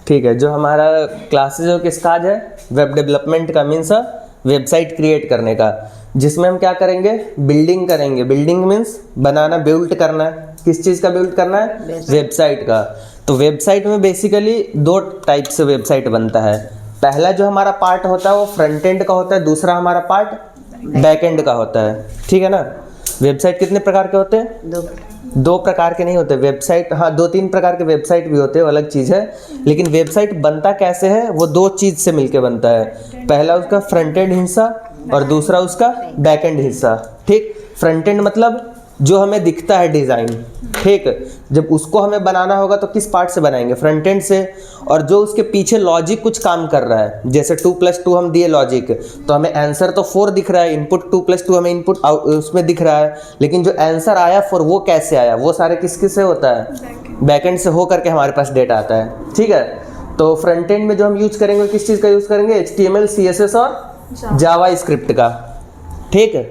ठीक है, जो हमारा क्लासेज है किसका आज है? वेब डेवलपमेंट का, मीन्स वेबसाइट क्रिएट करने का, जिसमें हम क्या करेंगे? बिल्डिंग करेंगे। बिल्डिंग मीन्स बनाना, बिल्ड करना है। किस चीज़ का बिल्ड करना है? वेबसाइट का। तो वेबसाइट में बेसिकली दो टाइप से वेबसाइट बनता है। पहला जो हमारा पार्ट होता है वो फ्रंट एंड का होता है, दूसरा हमारा पार्ट बैक एंड का होता है। ठीक है ना? वेबसाइट कितने प्रकार के होते हैं? दो प्रकार के नहीं होते वेबसाइट, हाँ 2-3 प्रकार के वेबसाइट भी होते हैं, अलग चीज़ है। लेकिन वेबसाइट बनता कैसे है? वो दो चीज़ से मिलके बनता है। पहला उसका फ्रंट एंड हिस्सा और दूसरा उसका बैक एंड हिस्सा। ठीक, फ्रंट एंड मतलब जो हमें दिखता है डिज़ाइन, ठीक, जब उसको हमें बनाना होगा तो किस पार्ट से बनाएंगे? फ्रंट एंड से। और जो उसके पीछे लॉजिक कुछ काम कर रहा है, जैसे 2+2 हम दिए लॉजिक, तो हमें आंसर तो 4 दिख रहा है, इनपुट 2+2 हमें इनपुट उसमें दिख रहा है, लेकिन जो आंसर आया 4 वो कैसे आया? वो सारे किस किस से होता है? बैक एंड से हो करके हमारे पास डेटा आता है। ठीक है, तो फ्रंट एंड में जो हम यूज करेंगे किस चीज़ का यूज़ करेंगे? HTML, CSS और जावा स्क्रिप्ट का। ठीक है,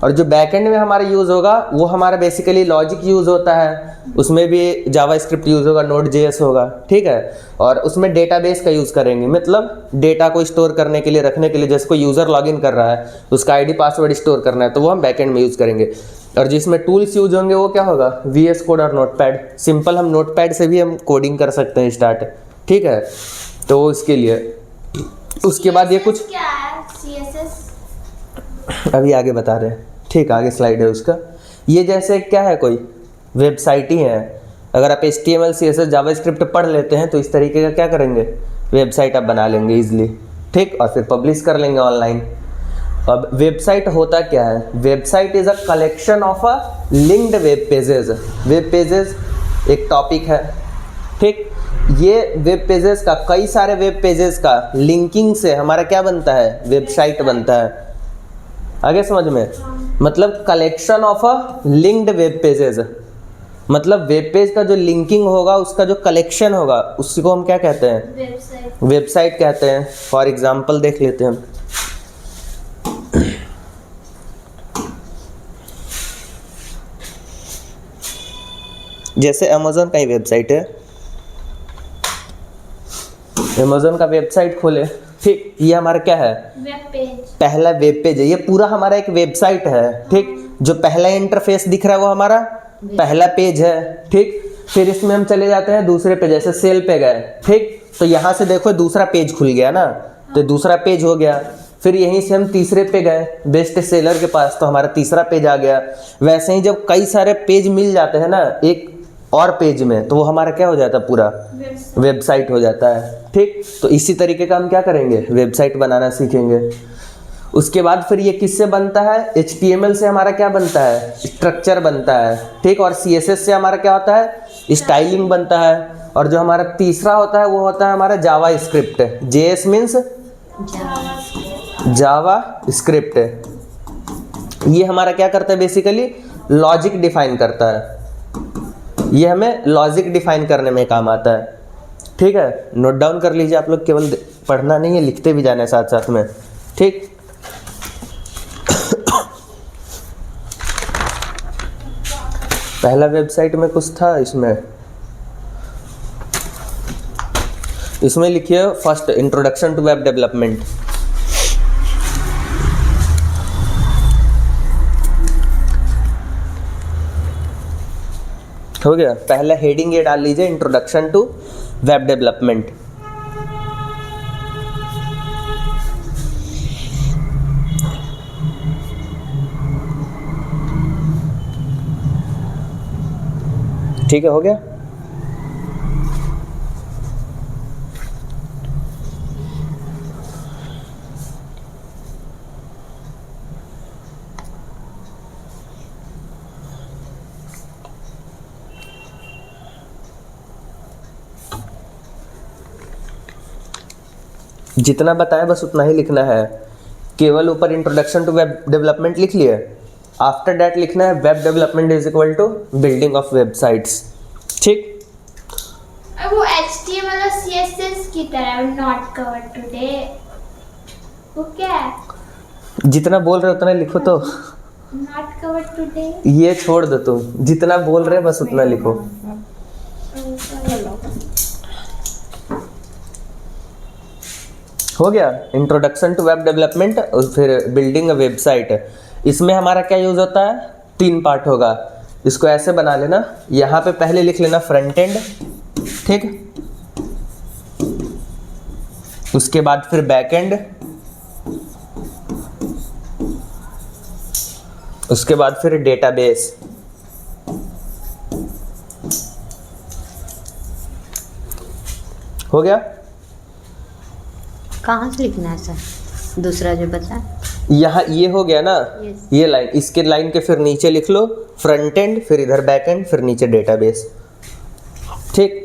और जो बैकएंड में हमारा यूज़ होगा वो हमारा बेसिकली लॉजिक यूज़ होता है, उसमें भी जावा स्क्रिप्ट यूज़ होगा, Node.js होगा। ठीक है, और उसमें डेटाबेस का यूज़ करेंगे, मतलब डेटा को स्टोर करने के लिए, रखने के लिए, जैसे कोई यूज़र लॉगिन कर रहा है उसका आईडी पासवर्ड स्टोर करना है तो वो हम बैकएंड में यूज़ करेंगे। और जिसमें टूल्स यूज होंगे वो क्या होगा? VS कोड और नोटपैड। सिंपल हम नोटपैड से भी हम कोडिंग कर सकते हैं स्टार्ट। ठीक है, तो इसके लिए उसके बाद ये कुछ क्या है CSS? अभी आगे बता रहे हैं। ठीक, आगे स्लाइड है उसका। ये जैसे क्या है, कोई वेबसाइट ही है। अगर आप HTML, CSS, जावास्क्रिप्ट पढ़ लेते हैं तो इस तरीके का क्या करेंगे? वेबसाइट आप बना लेंगे इजीली। ठीक, और फिर पब्लिश कर लेंगे ऑनलाइन। अब वेबसाइट होता क्या है? Website is a collection of a linked web pages. Web pages एक टॉपिक है। ठीक, ये वेब पेजेस का, कई सारे वेब पेजेस का लिंकिंग से हमारा क्या बनता है? वेबसाइट बनता है। आगे समझ में? मतलब collection of a linked web pages, मतलब वेब पेज का जो लिंकिंग होगा उसका जो कलेक्शन होगा उसी को हम क्या कहते हैं? वेबसाइट कहते हैं। फॉर एग्जांपल देख लेते हैं हम। जैसे अमेज़न का ही वेबसाइट है, अमेज़न का वेबसाइट खोले। ठीक, ये हमारा क्या है? Web page. पहला वेब पेज है, ये पूरा हमारा एक वेबसाइट है। ठीक, जो पहला इंटरफेस दिख रहा है वो हमारा पहला पेज है। ठीक, फिर इसमें हम चले जाते हैं दूसरे पे, जैसे सेल पे गए। ठीक, तो यहाँ से देखो दूसरा पेज खुल गया ना, तो दूसरा पेज हो गया। फिर यहीं से हम तीसरे पे गए, बेस्ट सेलर के पास, तो हमारा तीसरा पेज आ गया। वैसे ही जब कई सारे पेज मिल जाते हैं ना एक और पेज में, तो वो हमारा क्या हो जाता है? पूरा वेबसाइट हो जाता है। ठीक, तो इसी तरीके का हम क्या करेंगे? वेबसाइट बनाना सीखेंगे। उसके बाद फिर ये किससे बनता है? HTML से हमारा क्या बनता है? स्ट्रक्चर बनता है। ठीक, और CSS से हमारा क्या होता है? स्टाइलिंग बनता है। और जो हमारा तीसरा होता है वो होता है हमारा जावा स्क्रिप्ट। JS मीन्स जावा स्क्रिप्ट। ये हमारा क्या करता है? बेसिकली लॉजिक डिफाइन करता है। ये हमें लॉजिक डिफाइन करने में काम आता है। ठीक है, नोट डाउन कर लीजिए आप लोग, केवल पढ़ना नहीं है, लिखते भी जाना है साथ साथ में। ठीक, पहला वेबसाइट में कुछ था, इसमें लिखिए first introduction to web development. हो गया? पहला हेडिंग ये डाल लीजिए, इंट्रोडक्शन टू वेब डेवलपमेंट। ठीक है, हो गया? जितना बताएं बस उतना ही लिखना है। केवल ऊपर इंट्रोडक्शन टू वेब डेवलपमेंट लिख लिए, आफ्टर दैट लिखना है web development is equal to building of websites. ठीक, वो HTML और CSS की तरह नॉट कवर्ड टुडे, वो क्या है? जितना बोल रहे उतना लिखो। तो नॉट कवर्ड टुडे ये छोड़ दो, तुम जितना बोल रहे बस उतना लिखो। हो गया इंट्रोडक्शन टू वेब डेवलपमेंट, और फिर बिल्डिंग अ वेबसाइट। इसमें हमारा क्या यूज़ होता है, 3 पार्ट होगा। इसको ऐसे बना लेना, यहाँ पे पहले लिख लेना फ्रंट एंड, ठीक, उसके बाद फिर बैक एंड, उसके बाद फिर डेटाबेस। हो गया। कहाँ से लिखना है सर, दूसरा जो बचा? यहाँ ये हो गया ना, Yes. ये लाइन, इसके लाइन के फिर नीचे लिख लो फ्रंट एंड, फिर इधर बैक एंड, फिर नीचे डेटाबेस, ठीक।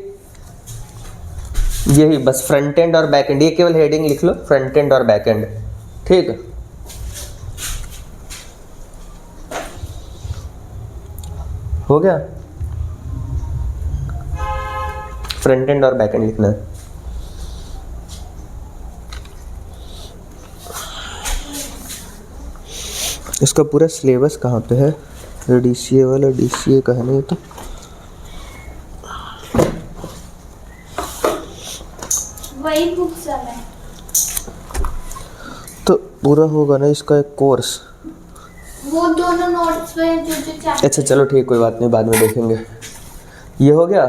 यही बस फ्रंट एंड और बैक एंड, ये केवल हेडिंग लिख लो फ्रंट एंड और बैक एंड, ठीक। हो गया, फ्रंट एंड और बैक एंड लिखना है। इसका पूरा सिलेबस कहाँ पे है, डीसीए वाला, डीसीए का है नहीं तो। वही बुक सब है। तो पूरा होगा ना इसका एक कोर्स। वो दोनों नोट्स में जो जो चैप्टर। अच्छा चलो ठीक, कोई बात नहीं, बाद में देखेंगे। ये हो गया।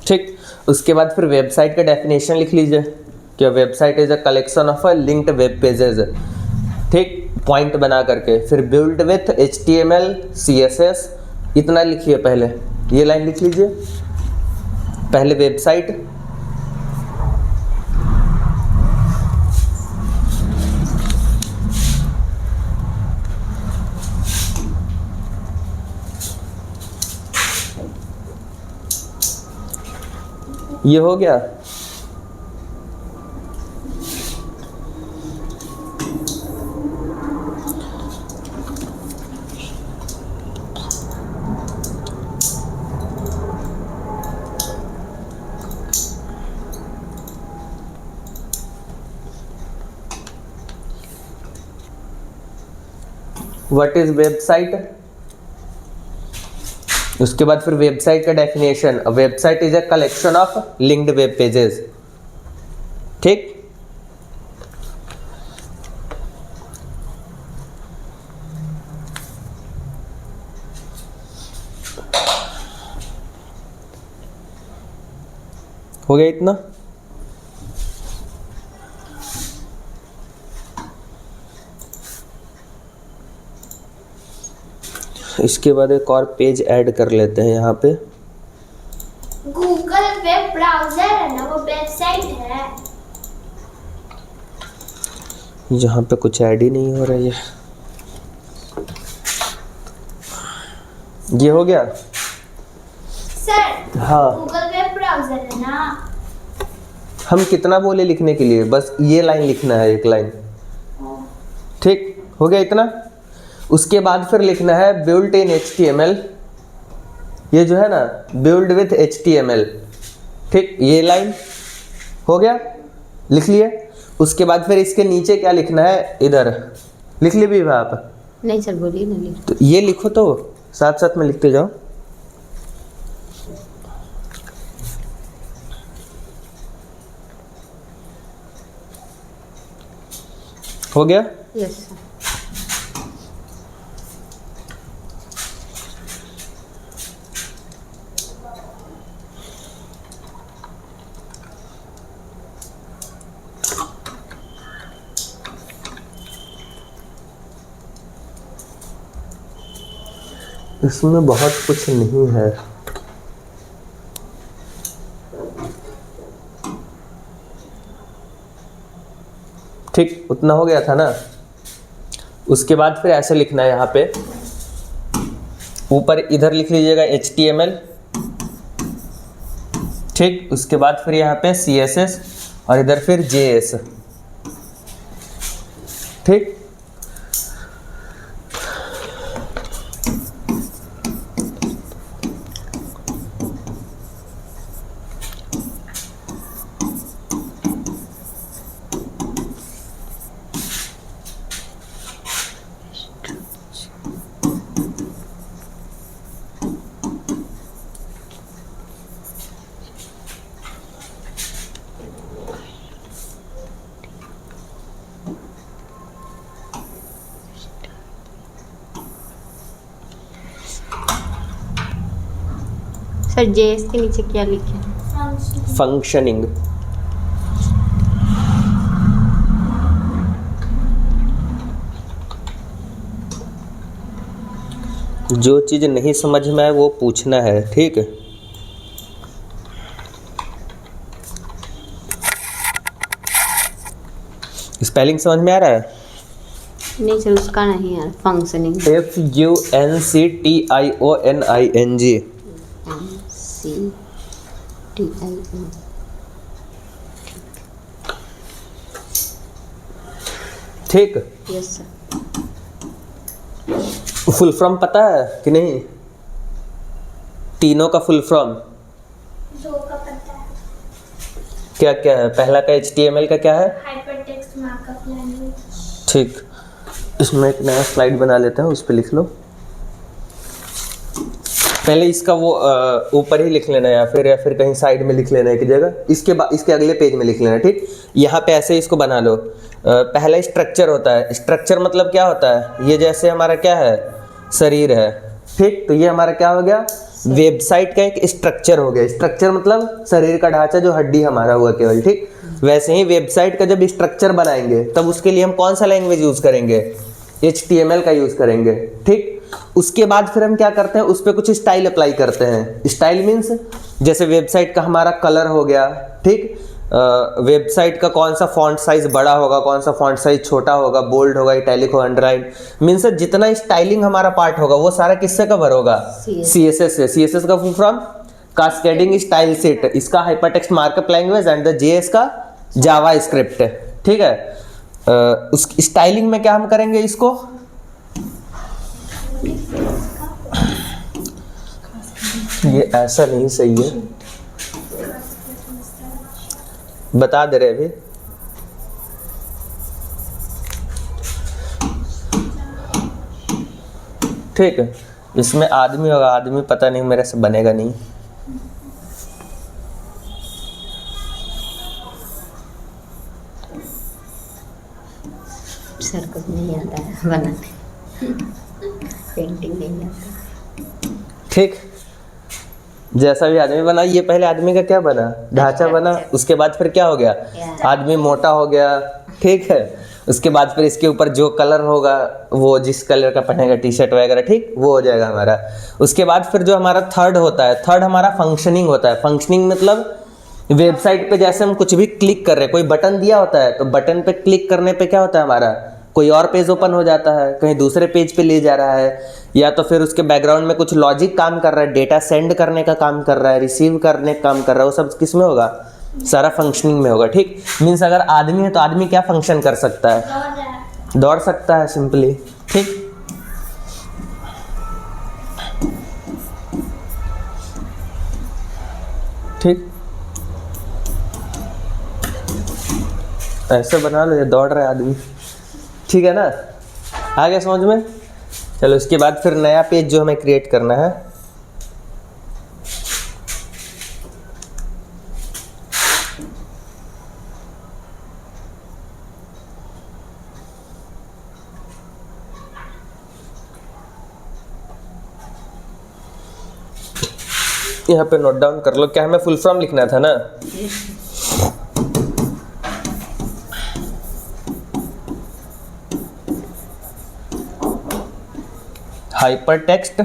ठीक, उसके बाद फिर वेबसाइट का डेफिनेशन लिख लीजिए कि website is a collection of a linked web pages, ठीक, पॉइंट बना करके। फिर बिल्ड विथ HTML CSS, इतना लिखिए पहले, ये लाइन लिख लीजिए पहले वेबसाइट, ये हो गया। व्हाट इज वेबसाइट, उसके बाद फिर वेबसाइट का definition, website is a collection of linked web pages, ठीक। हो गया इतना। इसके बाद एक और पेज ऐड कर लेते हैं यहाँ पे। गूगल वेब ब्राउजर है ना, वो वेबसाइट है। यहाँ पे कुछ ऐड ही नहीं हो रहा है। ये हो गया सर। हाँ। गूगल वेब ब्राउजर है ना। हम कितना बोले लिखने के लिए, बस ये लाइन लिखना है, एक लाइन, ठीक। हो गया इतना। उसके बाद फिर लिखना है बिल्ट इन HTML, ये जो है ना बिल्ड विथ HTML, ठीक, ये लाइन हो गया, लिख लिए। उसके बाद फिर इसके नीचे क्या लिखना है, इधर लिख लिए भी आप? नहीं सर, बोलिए ना, लिख। तो ये लिखो, तो साथ साथ में लिखते जाओ। हो गया। Yes sir. इसमें बहुत कुछ नहीं है। ठीक, उतना हो गया था ना। उसके बाद फिर ऐसे लिखना है, यहाँ पे ऊपर इधर लिख लीजिएगा HTML, ठीक। उसके बाद फिर यहाँ पे CSS और इधर फिर JS, ठीक। सर जेएस के नीचे क्या लिखे हैं? फंक्शनिंग। जो चीज नहीं समझ में आए वो पूछना है, ठीक है। स्पेलिंग समझ में आ रहा है? नहीं सर उसका नहीं यार, फंक्शनिंग। FUNCTIONING। MCTIO। ठीक। Yes sir. फुल फॉर्म पता है कि नहीं? तीनों का फुल फॉर्म दो का पता है। क्या क्या है? पहला का HTML का क्या है? Hypertext markup language. ठीक, इसमें एक नया स्लाइड बना लेते हैं, उस पर लिख लो। पहले इसका वो ऊपर ही लिख लेना, या फिर कहीं साइड में लिख लेना एक जगह, इसके बाद इसके अगले पेज में लिख लेना, ठीक। यहाँ पे ऐसे इसको बना लो। पहला स्ट्रक्चर होता है। स्ट्रक्चर मतलब क्या होता है? ये जैसे हमारा क्या है, शरीर है, ठीक। तो ये हमारा क्या हो गया? वेबसाइट का एक स्ट्रक्चर हो गया। स्ट्रक्चर मतलब शरीर का ढांचा, जो हड्डी हमारा हुआ केवल, ठीक। वैसे ही वेबसाइट का जब स्ट्रक्चर बनाएंगे तब उसके लिए हम कौन सा लैंग्वेज यूज करेंगे? HTML का यूज करेंगे, ठीक। उसके बाद फिर हम क्या करते हैं, उस पर कुछ स्टाइल अप्लाई करते हैं। स्टाइल मीन्स जैसे वेबसाइट का हमारा कलर हो गया, ठीक। वेबसाइट का कौन सा फॉन्ट साइज बड़ा होगा, कौन सा फॉन्ट साइज छोटा होगा, बोल्ड होगा, इटैलिक होगा, अंडरलाइन, मीन्स जितना स्टाइलिंग हमारा पार्ट होगा वो सारा किससे कवर होगा? CSS से। CSS का full form cascading style set, इसका hypertext markup language, and the JS का जावा स्क्रिप्ट, ठीक है। उस स्टाइलिंग में क्या हम करेंगे इसको? ये ऐसा नहीं सही है, बता दे रहे अभी। ठीक है, इसमें आदमी होगा, आदमी पता नहीं मेरे से बनेगा नहीं। सर को नहीं आता है बनाने, पेंटिंग नहीं आता। ठीक, जैसा भी आदमी बना, ये पहले आदमी का क्या बना? ढांचा बना। उसके बाद फिर क्या हो गया? आदमी मोटा हो गया, ठीक है। उसके बाद फिर इसके ऊपर जो कलर होगा, वो जिस कलर का पहनेगा, टी शर्ट वगैरह, ठीक, वो हो जाएगा हमारा। उसके बाद फिर जो हमारा थर्ड होता है, थर्ड हमारा फंक्शनिंग होता है। फंक्शनिंग मतलब वेबसाइट पे जैसे हम कुछ भी क्लिक कर रहे हैं, कोई बटन दिया होता है तो बटन पे क्लिक करने पे क्या होता है हमारा? कोई और पेज ओपन हो जाता है, कहीं दूसरे पेज पे ले जा रहा है, या तो फिर उसके बैकग्राउंड में कुछ लॉजिक काम कर रहा है, डेटा सेंड करने का काम कर रहा है, रिसीव करने का काम कर रहा है, वो सब किस में होगा? सारा फंक्शनिंग में होगा, ठीक। मीन्स अगर आदमी है तो आदमी क्या फंक्शन कर सकता है? दौड़ सकता है, सिंपली, ठीक। ठीक, ऐसे बना लो, ये दौड़ रहा है आदमी, ठीक है ना? आ गया समझ में? चलो, इसके बाद फिर नया पेज जो हमें क्रिएट करना है, यहाँ पे नोट डाउन कर लो। क्या हमें फुल फॉर्म लिखना था ना? Hypertext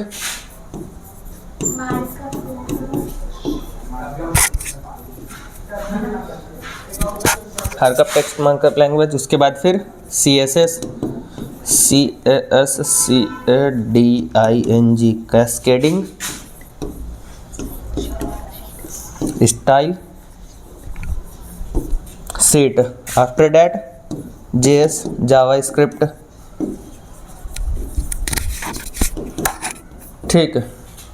hypertext markup language. उसके बाद फिर CSS cascading style set. After that JS Java script, ठीक।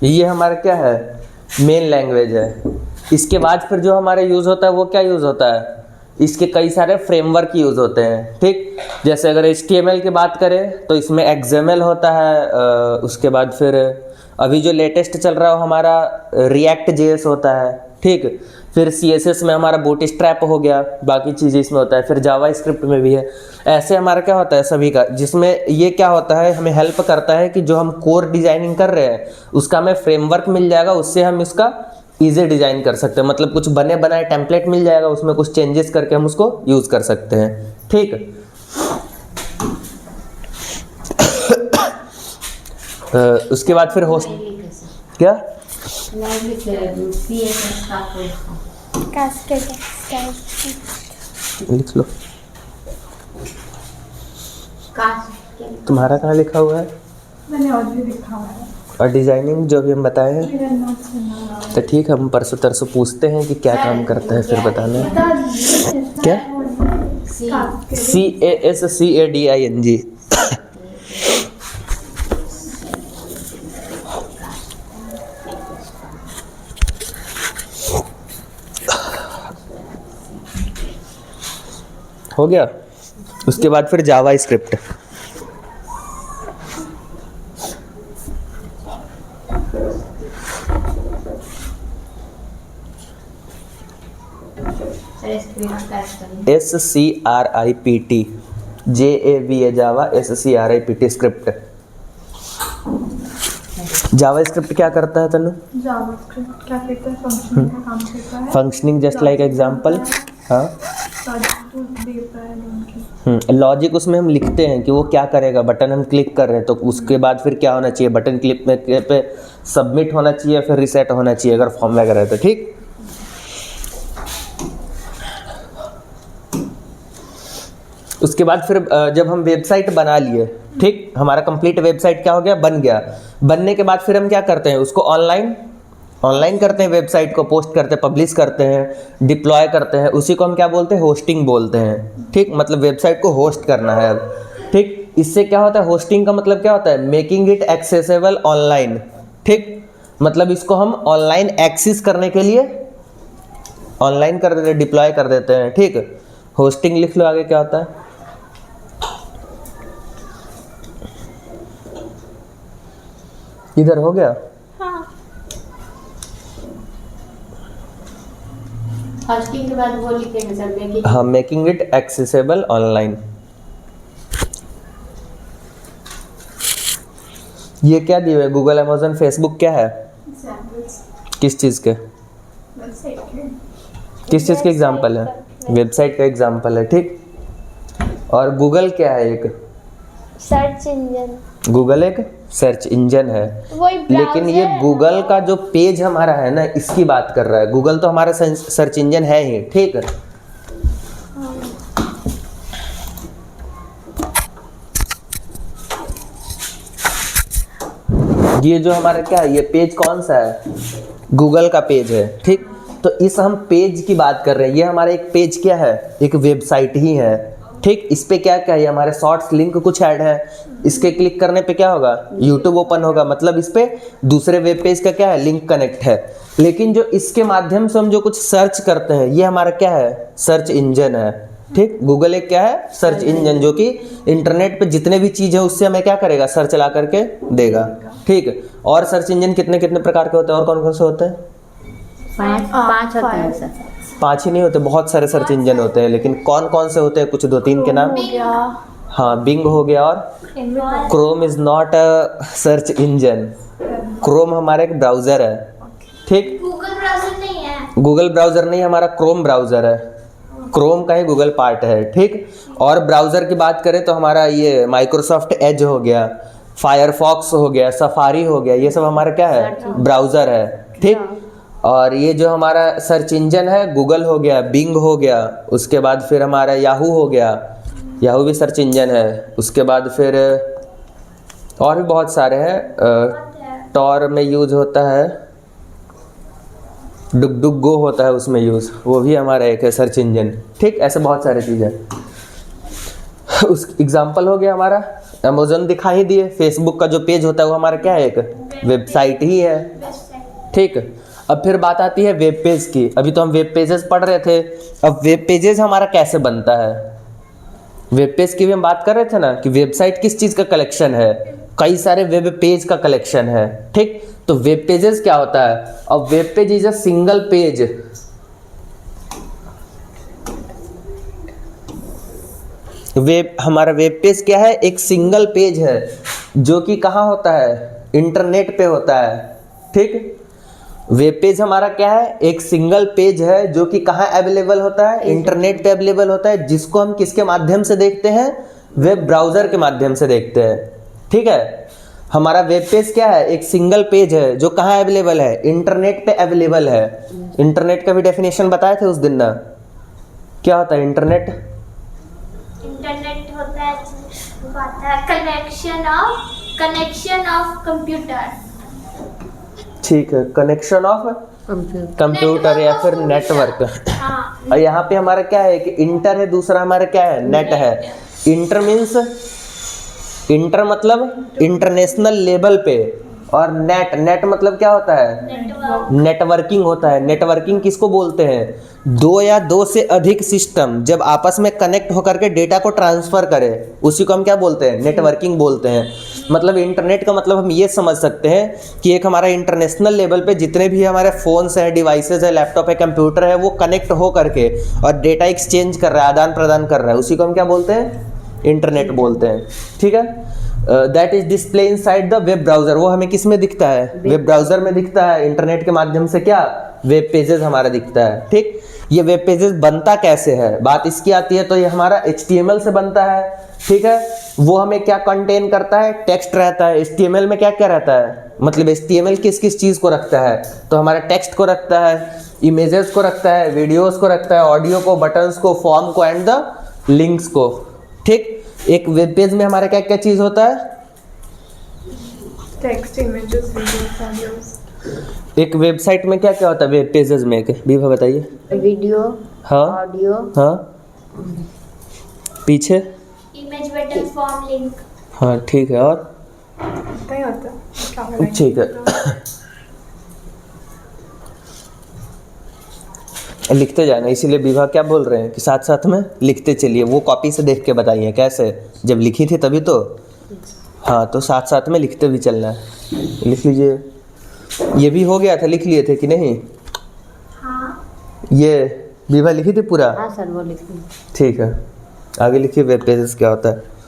ये हमारा क्या है? मेन लैंग्वेज है। इसके बाद फिर जो हमारा यूज़ होता है वो क्या यूज़ होता है? इसके कई सारे फ्रेमवर्क यूज़ होते हैं, ठीक। जैसे अगर HTML की बात करें तो इसमें XML होता है। उसके बाद फिर अभी जो लेटेस्ट चल रहा है वो हमारा React JS होता है, ठीक। फिर CSS में हमारा बूटस्ट्रैप हो गया, बाकी चीज़ें इसमें होता है। फिर जावा स्क्रिप्ट में भी है। ऐसे हमारा क्या होता है सभी का, जिसमें ये क्या होता है, हमें हेल्प करता है कि जो हम कोर डिजाइनिंग कर रहे हैं उसका हमें फ्रेमवर्क मिल जाएगा, उससे हम इसका ईजी डिजाइन कर सकते हैं। मतलब कुछ बने बनाए टेम्पलेट मिल जाएगा, उसमें कुछ चेंजेस करके हम उसको यूज कर सकते हैं, ठीक। उसके बाद फिर होस्ट क्या लिख लो, तुम्हारा कहाँ लिखा हुआ है? मैंने ऑलरेडी लिखा हुआ है। और डिजाइनिंग जो भी हम बताए हैं, तो ठीक है, हम परसों तरसों पूछते हैं कि क्या काम करता है, फिर बताना। क्या CASCADING। हो गया। उसके बाद फिर जावा स्क्रिप्ट। SCRIPT JAV है जावा, SCRIPT स्क्रिप्ट। जावा स्क्रिप्ट क्या करता है तनु? जावास्क्रिप्ट क्या कहते हैं, फंक्शन का काम करता है। Functioning just like example. हाँ, देता है उनकी। लॉजिक उसमें हम लिखते हैं कि वो क्या करेगा। बटन हम क्लिक कर रहे हैं तो उसके बाद फिर क्या होना चाहिए, बटन क्लिक पे सबमिट होना चाहिए, फिर रिसेट होना चाहिए अगर फॉर्म वगैरह है तो, ठीक। उसके बाद फिर जब हम वेबसाइट बना लिए, ठीक, हमारा कंप्लीट वेबसाइट क्या हो गया, बन गया। बनने के बाद फिर हम क्या करते हैं, उसको ऑनलाइन करते हैं, वेबसाइट को पोस्ट करते हैं, पब्लिश करते हैं, डिप्लॉय करते हैं। उसी को हम क्या बोलते हैं, होस्टिंग बोलते हैं, ठीक। मतलब वेबसाइट को होस्ट करना है अब, ठीक। इससे क्या होता है, होस्टिंग का मतलब क्या होता है, मेकिंग इट एक्सेसिबल ऑनलाइन, ठीक। मतलब इसको हम ऑनलाइन एक्सेस करने के लिए ऑनलाइन कर देते हैं, डिप्लॉय कर देते हैं, ठीक। होस्टिंग लिख लो, आगे क्या होता है। इधर हो गया। होस्टिंग के बाद वो लिखेंगे सर मेकिंग। हाँ, मेकिंग इट एक्सेसिबल ऑनलाइन। ये क्या दिए हुए, गूगल, अमेजन, फेसबुक क्या है, किस चीज़ के, किस चीज़ के एग्जाम्पल है, वेबसाइट का एग्जाम्पल है, ठीक। और गूगल क्या है, एक सर्च इंजन। गूगल एक सर्च इंजन है, लेकिन ये गूगल का जो पेज हमारा है ना, इसकी बात कर रहा है। गूगल तो हमारा सर्च इंजन है ही, ठीक है। ये जो हमारा क्या है, ये पेज कौन सा है, गूगल का पेज है, ठीक। तो इस हम पेज की बात कर रहे हैं। ये हमारा एक पेज क्या है, एक वेबसाइट ही है, ठीक। इस पे क्या क्या है, हमारे शॉर्ट्स लिंक कुछ ऐड है, इसके क्लिक करने पे क्या होगा, यूट्यूब ओपन होगा। मतलब इस पे दूसरे वेब पेज का क्या है, लिंक कनेक्ट है। लेकिन जो इसके माध्यम से हम जो कुछ सर्च करते हैं, ये हमारा क्या है, सर्च इंजन है, ठीक। गूगल एक क्या है, सर्च इंजन, जो कि इंटरनेट पे जितने भी चीज है उससे हमें क्या करेगा, सर्च ला करके देगा, ठीक। और सर्च इंजन कितने कितने प्रकार के होते हैं, और कौन कौन से होते हैं? 5 होते हैं सर। 5 ही नहीं होते, बहुत सारे सर्च इंजन होते हैं। लेकिन कौन कौन से होते हैं, कुछ 2-3 के नाम। हाँ, बिंग हो गया, और Chrome is not a search engine. Chrome हमारा एक ब्राउजर है, ठीक। गूगल ब्राउजर नहीं है। गूगल ब्राउजर नहीं, हमारा क्रोम ब्राउजर है। क्रोम का ही गूगल पार्ट है, ठीक। और ब्राउजर की बात करें तो हमारा ये माइक्रोसॉफ्ट एज हो गया, फायरफॉक्स हो गया, सफारी हो गया, ये सब हमारा क्या है, ब्राउजर है, ठीक। और ये जो हमारा सर्च इंजन है, गूगल हो गया, बिंग हो गया, उसके बाद फिर हमारा याहू हो गया, याहू भी सर्च इंजन है। उसके बाद फिर और भी बहुत सारे हैं। टॉर में यूज होता है, डुग गो होता है उसमें यूज़, वो भी हमारा एक है सर्च इंजन, ठीक। ऐसे बहुत सारे चीज़ें। उस एग्जांपल हो गया हमारा अमेज़न दिखा ही दिए। फेसबुक का जो पेज होता है वो हमारा क्या है, एक वेबसाइट ही है, ठीक। अब फिर बात आती है वेब पेज की। अभी तो हम वेब पेजेस पढ़ रहे थे, अब वेब पेजेस हमारा कैसे बनता है। वेब पेज की भी हम बात कर रहे थे ना, कि वेबसाइट किस चीज़ का कलेक्शन है, कई सारे वेब पेज का कलेक्शन है, ठीक। तो वेब पेजेस क्या होता है? अब web page is a single page, हमारा वेब पेज क्या है? एक सिंगल पेज है जो कि कहाँ होता है? इंटरनेट पे होता है। ठीक, वेब पेज हमारा क्या है? एक सिंगल पेज है जो कि कहाँ अवेलेबल होता है? इंटरनेट पे अवेलेबल होता है, जिसको हम किसके माध्यम से देखते हैं? वेब ब्राउजर के माध्यम से देखते हैं। ठीक है, हमारा वेब पेज क्या है? एक सिंगल पेज है जो कहाँ अवेलेबल है? इंटरनेट पे अवेलेबल है। इंटरनेट का भी डेफिनेशन बताए थे उस दिन ना, क्या होता है इंटरनेट? इंटरनेट होता है कनेक्शन ऑफ कंप्यूटर। ठीक है, कनेक्शन ऑफ कंप्यूटर या फिर नेटवर्क। हाँ, और यहाँ पे हमारा क्या है कि इंटर है, दूसरा हमारा क्या है? नेट है। इंटर मीन्स, इंटर मतलब इंटरनेशनल लेवल पे, और नेट मतलब क्या होता है? नेटवर्किंग होता है। नेटवर्किंग किसको बोलते हैं? दो या दो से अधिक सिस्टम जब आपस में कनेक्ट होकर के डेटा को ट्रांसफर करे, उसी को हम क्या बोलते हैं? नेटवर्किंग बोलते हैं। मतलब इंटरनेट का मतलब हम ये समझ सकते हैं कि एक हमारा इंटरनेशनल लेवल पे जितने भी हमारे फोन्स हैं, डिवाइसेज है, लैपटॉप है, कंप्यूटर है, वो कनेक्ट हो करके और डेटा एक्सचेंज कर रहा है, आदान प्रदान कर रहा है, उसी को हम क्या बोलते हैं? इंटरनेट बोलते हैं। ठीक है, that is display inside the web browser. वो हमें किस में दिखता है? वेब ब्राउजर में दिखता है। इंटरनेट के माध्यम से क्या? वेब पेजेस हमारा दिखता है। ठीक, ये वेब पेजेस बनता कैसे है? बात इसकी आती है तो ये हमारा HTML से बनता है। ठीक है, वो हमें क्या कंटेन करता है? टेक्स्ट रहता है। HTML में क्या क्या रहता है? मतलब HTML किस किस चीज को रखता है? तो हमारा टेक्स्ट को रखता है, इमेजेस को रखता है, वीडियोस को रखता है, ऑडियो को, बटन्स को, फॉर्म को एंड द लिंक्स को। ठीक, एक वेब पेज में हमारा क्या क्या चीज होता है? Text, images, videos, audios. एक वेबसाइट में क्या क्या होता है? वेब पेजेस में विभा बताइए। वीडियो, हाँ, ऑडियो, हाँ, पीछे, इमेज, बटन, फॉर्म, लिंक। हाँ ठीक है, और इतना ही होता है। क्या होगा? ठीक है। लिखते जाना, इसीलिए विभा क्या बोल रहे हैं कि साथ साथ में लिखते चलिए। वो कॉपी से देख के बताइए कैसे, जब लिखी थी तभी तो। हाँ, तो साथ साथ में लिखते भी चलना है। लिख लीजिए। ये भी हो गया था, लिख लिए थे कि नहीं? हाँ, ये विभा लिखी थी पूरा? हाँ सर वो लिखी। ठीक है, आगे लिखिए वेब पेजेस क्या होता है।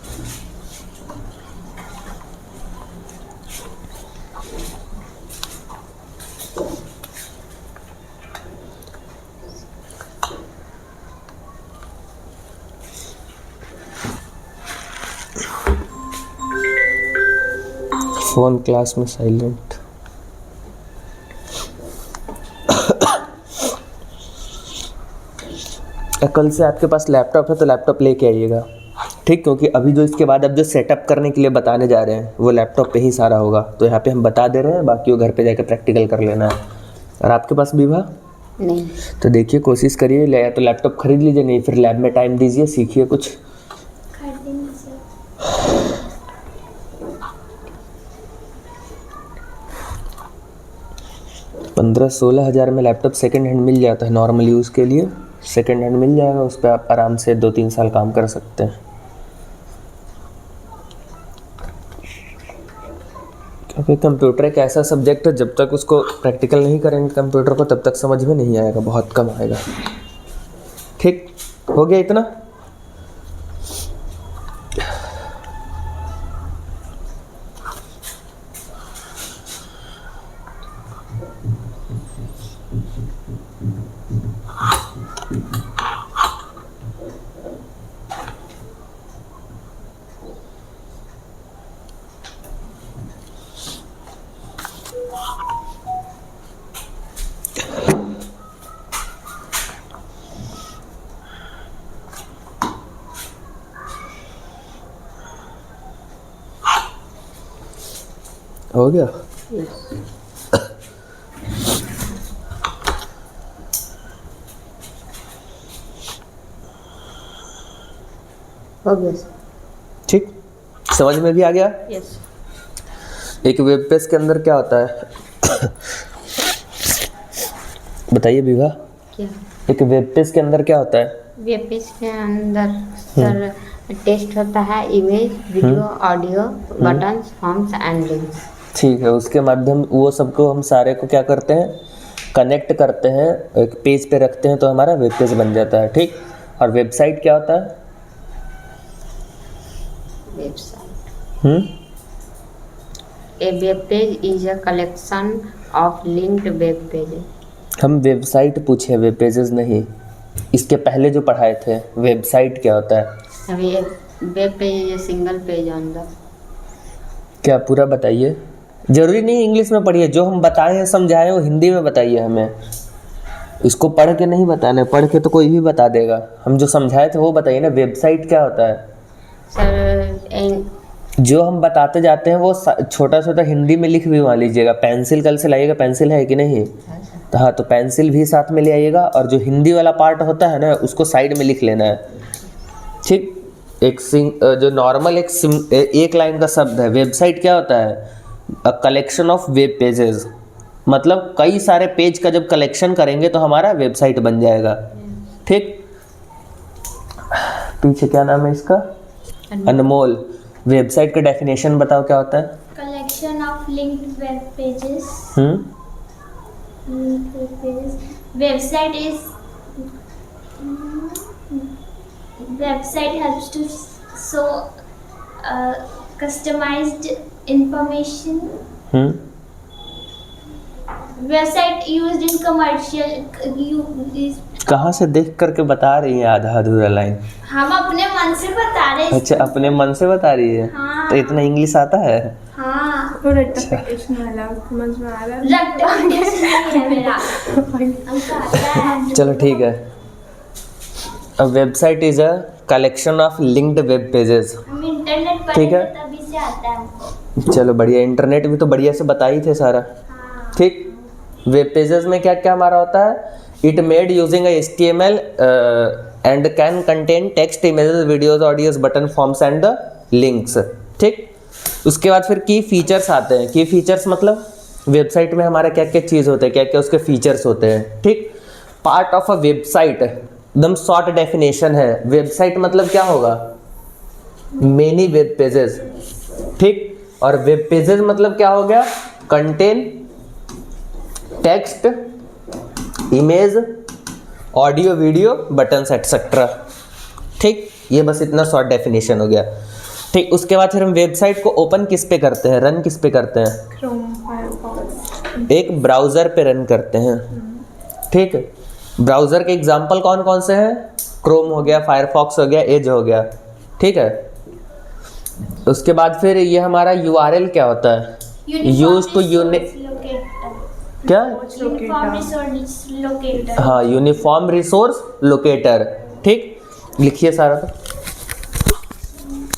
फोन क्लास में साइलेंट। कल से आपके पास लैपटॉप है तो लैपटॉप लेके आइएगा। ठीक, क्योंकि अभी जो इसके बाद अब जो सेटअप करने के लिए बताने जा रहे हैं वो लैपटॉप पे ही सारा होगा। तो यहाँ पे हम बता दे रहे हैं, बाकी वो घर पे जाकर प्रैक्टिकल कर लेना है। और आपके पास विभा नहीं, तो देखिए, कोशिश करिए, या तो लैपटॉप खरीद लीजिए, नहीं फिर लैब में टाइम दीजिए, सीखिए कुछ। खरीदेंगे सर। 15-16 हज़ार में लैपटॉप सेकंड हैंड मिल जाता है नॉर्मल यूज़ के लिए। सेकंड हैंड मिल जाएगा, उस पर आप आराम से 2-3 साल काम कर सकते हैं। क्योंकि कंप्यूटर एक ऐसा सब्जेक्ट है, जब तक उसको प्रैक्टिकल नहीं करेंगे कंप्यूटर को, तब तक समझ में नहीं आएगा, बहुत कम आएगा। ठीक, हो गया इतना? हो गया? हो गया सर। ठीक, समझ में भी आ गया? यस। एक वेब पेज के अंदर क्या होता है? बताइए विभा। क्या? एक वेब पेज के अंदर क्या होता है? वेब पेज के अंदर सर टेक्स्ट होता है, image, video, audio, buttons, forms and links. ठीक है, उसके माध्यम वो सबको हम सारे को क्या करते हैं, कनेक्ट करते हैं, एक पेज पे रखते हैं तो हमारा वेब पेज बन जाता है। ठीक, और वेबसाइट क्या होता है? Website A web page is a collection of linked web pages. हम वेबसाइट पूछे, वेब पेजेस नहीं। इसके पहले जो पढ़ाए थे वेबसाइट क्या होता है? अभी web page is a single page on the. क्या पूरा बताइए, जरूरी नहीं इंग्लिश में पढ़िए, जो हम बताए हैं समझाए वो हिंदी में बताइए हमें। इसको पढ़ के नहीं बताना, पढ़ के तो कोई भी बता देगा, हम जो समझाए थे वो बताइए ना। वेबसाइट क्या होता है? सर जो हम बताते जाते हैं वो छोटा छोटा हिंदी में लिख भी मान लीजिएगा। पेंसिल कल से लाइएगा, पेंसिल है कि नहीं? तो हाँ, तो पेंसिल भी साथ में ले आइएगा, और जो हिंदी वाला पार्ट होता है ना उसको साइड में लिख लेना है। ठीक, जो नॉर्मल एक लाइन का शब्द है। वेबसाइट क्या होता है? A collection of web pages, मतलब कई सारे पेज का जब कलेक्शन करेंगे तो हमारा वेबसाइट बन जाएगा। ठीक, पीछे क्या नाम है इसका? अनमोल। वेबसाइट का डेफिनेशन बताओ क्या होता है? Collection of linked web pages. Website helps to show customized information. Website used in commercial कहाँ से देख करके बता रही है आधा अधूरा लाइन? हम अपने मन से बता रहे हैं। अच्छा, अपने मन से बता रही है। हाँ। तो इतना इंग्लिश आता है? हाँ, तो रेक्टिफिकेशन वाला समझ में आ रहा है। रेक्टिफिकेशन नहीं है मेरा, हमको आता है। चलो ठीक है। A website is a collection of linked web pages. हम इंटरनेट पर ठीक है। तभी से आता है हमको। चलो बढ़िया, इंटरनेट भी तो बढ़िया से बता ही थे सारा। हाँ। ठीक, वेब पेजेस में क्या क्या हमारा होता है? It made using HTML and can contain text, images, videos, audios, button, forms and the links. ठीक, उसके बाद फिर की फीचर्स आते हैं। की फीचर्स मतलब वेबसाइट में हमारा क्या क्या चीज़ होते हैं, क्या क्या उसके फीचर्स होते हैं। ठीक, पार्ट ऑफ अ वेबसाइट, एकदम शॉर्ट डेफिनेशन है। वेबसाइट मतलब क्या होगा? Many web pages. ठीक, और वेब पेजेस मतलब क्या हो गया? Contain text, image, audio, video, buttons etcetera. ठीक, ये बस इतना शॉर्ट डेफिनेशन हो गया। ठीक, उसके बाद फिर हम वेबसाइट को ओपन किस पे करते हैं, रन किस पे करते हैं? Chrome, Firefox. एक ब्राउज़र पे रन करते हैं। ठीक, ब्राउज़र के एग्जाम्पल कौन कौन से हैं? क्रोम हो गया, फायरफॉक्स हो गया, एज हो गया। ठीक है, उसके बाद फिर ये हमारा URL क्या होता है? यूज टू क्या? Uniform resource locator. हाँ, यूनिफॉर्म रिसोर्स लोकेटर। ठीक, लिखिए सारा तो,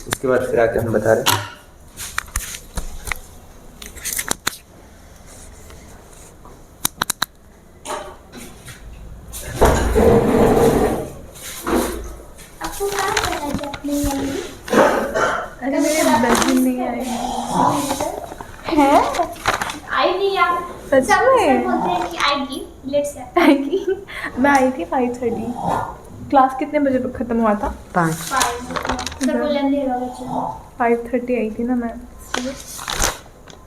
उसके बाद फिर आके हम बता रहे हैं। आपको क्या करना है अपनी वाली? अरे मेरे बैग नहीं आई है। आई नहीं आप सच सब में? बोलते हैं कि आएगी, लेट से आएगी। मैं आई थी 5:30। क्लास कितने बजे खत्म हुआ था? 5। सर बोले अंधेरा बच्चों। 5:30 आई थी ना मैं।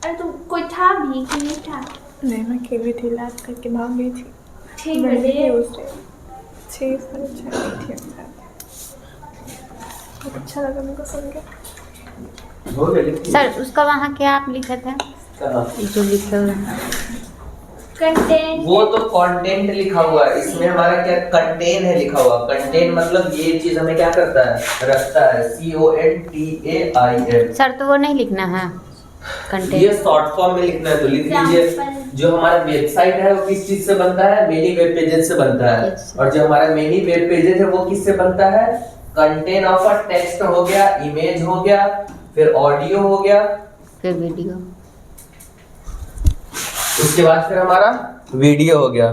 अरे तो कोई था भी कि नहीं था? नहीं, मैं अकेली थी, लैब करके भाग गई थी। 6 मैं बजे। थी उस टाइम 6 साढ़े 6 आई थी। बहुत अच्छा लगा मेरे को सुन के। सर उसका वहाँ क्या आप लिखा था? कहाँ? जो लिखा हुआ है कंटेंट। वो तो कंटेंट लिखा हुआ है, इसमें हमारा क्या कंटेन है लिखा हुआ। कंटेन मतलब ये चीज हमें क्या करता है? रखता है। CONTAIN। सर, तो वो नहीं लिखना है ये कंटेंट। शॉर्ट फॉर्म में लिखना है, तो लिख लीजिए। जो हमारा वेबसाइट है वो किस चीज से बनता है? मेनी वेब पेजेस से बनता है। Yes. और जो हमारा मेनी वेब पेजेस है वो किससे बनता है? कंटेन ऑफ अ टेक्स्ट हो गया, इमेज हो गया, फिर ऑडियो हो गया, फिर वीडियो। उसके बाद फिर हमारा वीडियो हो गया।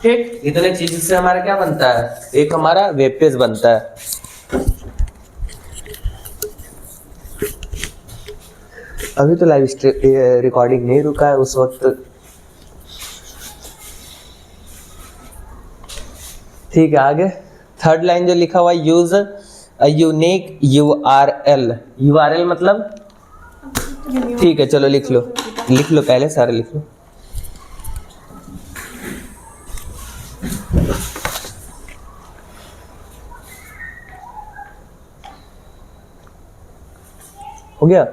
ठीक, इतने चीज से हमारा क्या बनता है? एक हमारा वेब पेज बनता है। अभी तो लाइव रिकॉर्डिंग नहीं रुका है उस वक्त। ठीक है, आगे थर्ड लाइन जो लिखा हुआ use a unique URL। URL मतलब ठीक है चलो लिख लो पहले सारे लिख लो। हो गया?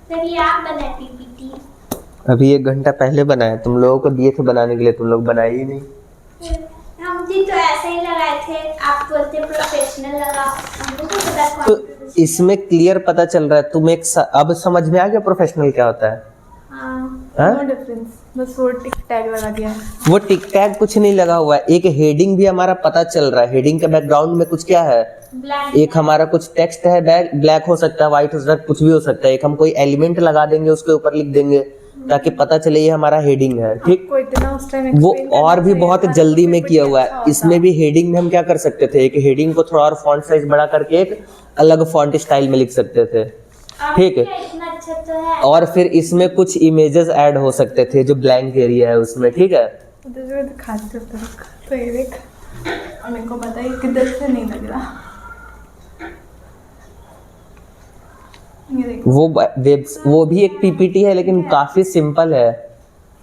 सर ये आप बनाए पीपीटी। अभी 1 घंटा पहले बनाया, तुम लोगों को दिए थे बनाने के लिए, तुम लोग बनाए ही नहीं। हम जी तो ऐसे ही लगाए थे, आप बोलते प्रोफेशनल लगा, हमको तो पता तो इसमें क्लियर पता चल रहा है, तुम अब समझ में आ गया प्रोफेशनल क्या होता है? हाँ? नो डिफरेंस, बस वो टिक टैग लगा दिया है। वो टिक टैग कुछ नहीं लगा हुआ है, एक हेडिंग भी हमारा पता चल रहा है। हेडिंग के बैकग्राउंड में कुछ क्या है? ब्लैक। एक हमारा कुछ टेक्स्ट है, ब्लैक हो सकता है, व्हाइट हो सकता है, कुछ भी हो सकता है। एक हम कोई एलिमेंट लगा देंगे, उसके ऊपर लिख देंगे ताकि पता चले ये हमारा हेडिंग है। ठीक, आपको इतना उस टाइम वो और भी बहुत जल्दी में किया हुआ है। इसमें भी हेडिंग में हम क्या कर सकते थे, एक हेडिंग को थोड़ा और फॉन्ट साइज बड़ा करके एक अलग फॉन्ट स्टाइल में लिख सकते थे। ठीक है, इतना अच्छा तो है। और फिर इसमें कुछ इमेजेस ऐड हो सकते थे जो ब्लैंक एरिया है उसमें। ठीक है, तो दिखाते हो तो ये देख, और मेरे को पता है किधर से नहीं लग रहा। ये देख, वो भी एक पीपीटी है लेकिन काफी सिंपल है।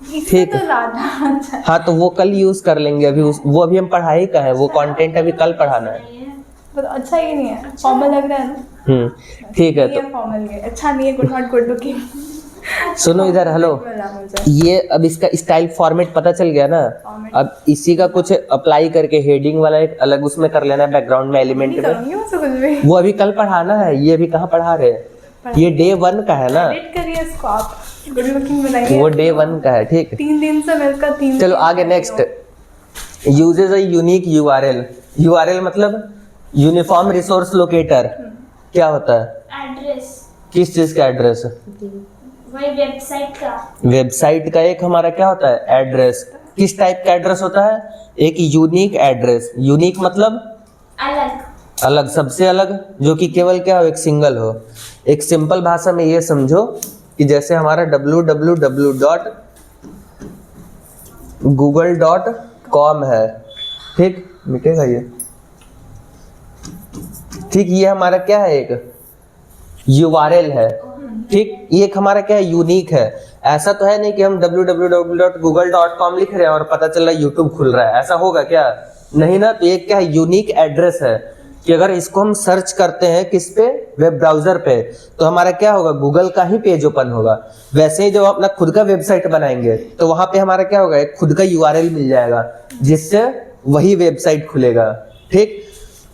इससे ठीक तो है। ज्यादा अच्छा है। हाँ तो वो कल यूज कर लेंगे, अभी वो अभी हम पढ़ाई का है, वो कंटेंट अभी कल पढ़ाना है। पर अच्छा ही नहीं है, फॉर्मल लग रहा है ना। ठीक है, ये फॉर्मल है, अच्छा नहीं है, गुड नॉट गुड लुकिंग। तो सुनो इधर, हेलो, ये अब इसका स्टाइल फॉर्मेट पता चल गया ना। अब इसी का कुछ अप्लाई करके हेडिंग वाला एक अलग उसमें कर लेना है बैकग्राउंड में एलिमेंट में। करूंगी मुझसे कुछ भी। वो अभी कल पढ़ाना है, ये अभी कहाँ पढ़ा रहे हैं, ये डे 1 का है ना। एडिट करिए इसको आप, गुड लुकिंग बनाइए। वो डे 1 का है। ठीक है, 3 दिन से मिलकर 3। चलो आगे next. Usage a unique URL. URL मतलब यूनिफॉर्म रिसोर्स लोकेटर। क्या होता है? एड्रेस, किस चीज का एड्रेस? वही वेबसाइट का। वेबसाइट का एक हमारा क्या होता है? एड्रेस। किस टाइप का एड्रेस होता है? एक यूनिक एड्रेस। यूनिक मतलब अलग, अलग, सबसे अलग, जो कि केवल क्या हो, एक सिंगल हो। एक सिंपल भाषा में ये समझो कि जैसे हमारा www.google.com है। ठीक, मिटेगा ये। ठीक, ये हमारा क्या है, एक यूआरएल है। ठीक, ये एक हमारा क्या है, यूनिक है। ऐसा तो है नहीं कि हम www.google.com लिख रहे हैं और पता चल रहा है यूट्यूब खुल रहा है, ऐसा होगा क्या? नहीं ना। तो ये क्या है, यूनिक एड्रेस है कि अगर इसको हम सर्च करते हैं किस पे, वेब ब्राउजर पे, तो हमारा क्या होगा, गूगल का ही पेज ओपन होगा। वैसे ही जब अपना खुद का वेबसाइट बनाएंगे तो वहां पे हमारा क्या होगा, एक खुद का यूआरएल मिल जाएगा जिससे वही वेबसाइट खुलेगा। ठीक,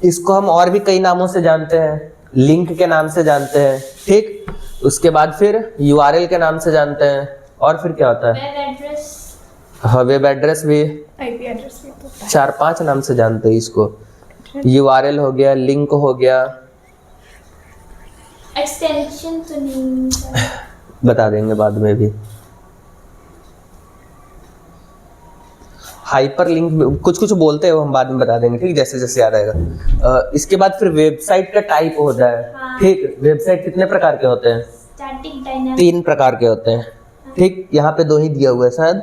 इसको हम और भी कई नामों से जानते हैं, लिंक के नाम से जानते हैं। ठीक, उसके बाद फिर यूआरएल के नाम से जानते हैं, और फिर क्या होता है, वेब एड्रेस। हाँ, वेब एड्रेस भी, आईपी एड्रेस भी तो 4-5 नाम से जानते हैं इसको। यूआरएल हो गया, लिंक हो गया, एक्सटेंशन तो नहीं बता देंगे बाद में भी। हाइपर लिंक कुछ कुछ बोलते हैं, वो हम बाद में बता देंगे। ठीक, जैसे जैसे याद आएगा। इसके बाद फिर वेबसाइट का टाइप होता है। हाँ। ठीक, वेबसाइट कितने प्रकार के होते हैं? Static, dynamic. 3 प्रकार के होते हैं। ठीक, यहाँ पे 2 ही दिया हुआ है शायद।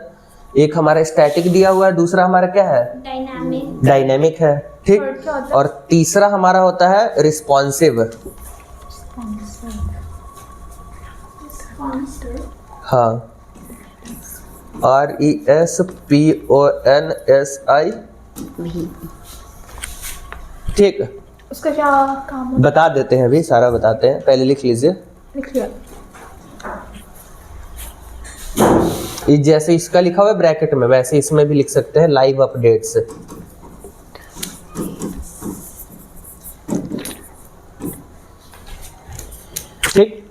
एक हमारा स्टैटिक दिया हुआ है, दूसरा हमारा क्या है, डायनामिक। डायनेमिक है। ठीक, Third क्या होता है? और तीसरा हमारा होता है रिस्पॉन्सिव। हाँ, RESPONSI। भी ठीक, उसका क्या काम होता बता देते हैं, अभी सारा बताते हैं, पहले लिख लीजिए। है? लिख लिया। ये जैसे इसका लिखा हुआ है ब्रैकेट में, वैसे इसमें भी लिख सकते हैं, लाइव अपडेट्स। ठीक,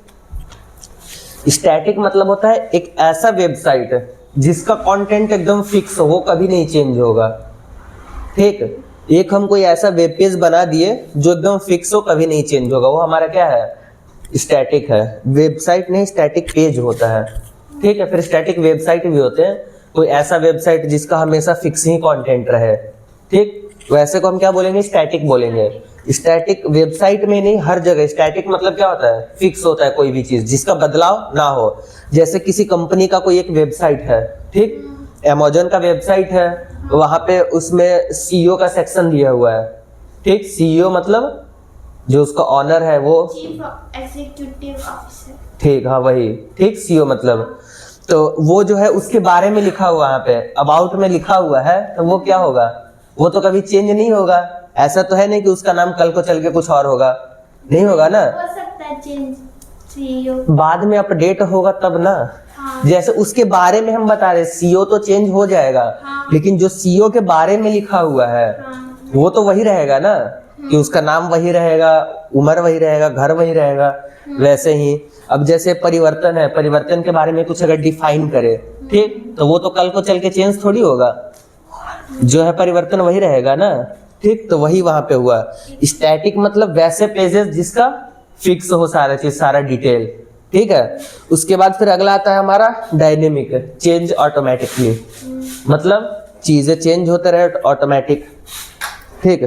स्टैटिक मतलब होता है एक ऐसा वेबसाइट जिसका कंटेंट एकदम फिक्स हो, वो कभी नहीं चेंज होगा। ठीक, एक हम कोई ऐसा वेब पेज बना दिए जो एकदम फिक्स हो, कभी नहीं चेंज होगा, वो हमारा क्या है, स्टैटिक है। वेबसाइट नहीं, स्टैटिक पेज होता है। ठीक है, फिर स्टैटिक वेबसाइट भी होते हैं, कोई ऐसा वेबसाइट जिसका हमेशा फिक्स ही कंटेंट रहे। ठीक, वैसे को हम क्या बोलेंगे, स्टैटिक बोलेंगे। स्टैटिक वेबसाइट में नहीं, हर जगह। स्टैटिक मतलब क्या होता है, फिक्स होता है कोई भी चीज जिसका बदलाव ना हो। जैसे किसी कंपनी का कोई एक वेबसाइट है, ठीक, अमेज़न का वेबसाइट है, वहां पे उसमें सीईओ का सेक्शन दिया हुआ है, ठीक। सीईओ मतलब जो उसका ऑनर है वो, चीफ एग्जीक्यूटिव ऑफिसर, ठीक, हाँ वही, ठीक, सीईओ मतलब। तो वो जो है उसके बारे में लिखा हुआ यहाँ पे अबाउट में लिखा हुआ है, तो वो क्या होगा, वो तो कभी चेंज नहीं होगा। ऐसा तो है नहीं कि उसका नाम कल को चल के कुछ और होगा, नहीं होगा ना, हो सकता है चेंज, सीईओ बाद में अपडेट होगा तब ना। हाँ। जैसे उसके बारे में हम बता रहे, सीईओ तो चेंज हो जाएगा, हाँ। लेकिन जो सीईओ के बारे में लिखा हुआ है हाँ। वो तो वही रहेगा ना, कि उसका नाम वही रहेगा, उम्र वही रहेगा, घर वही रहेगा। वैसे ही अब जैसे परिवर्तन है, परिवर्तन के बारे में कुछ अगर डिफाइन करे, ठीक, तो वो तो कल को चल के चेंज थोड़ी होगा, जो है परिवर्तन वही रहेगा ना, ठीक। तो वही वहां पे हुआ। स्टैटिक मतलब वैसे पेजेस जिसका फिक्स हो सारा चीज, सारा डिटेल, ठीक है। उसके बाद फिर अगला आता है हमारा डायनेमिक, चेंज ऑटोमेटिकली, मतलब चीजें चेंज होते रहे ऑटोमेटिक, ठीक।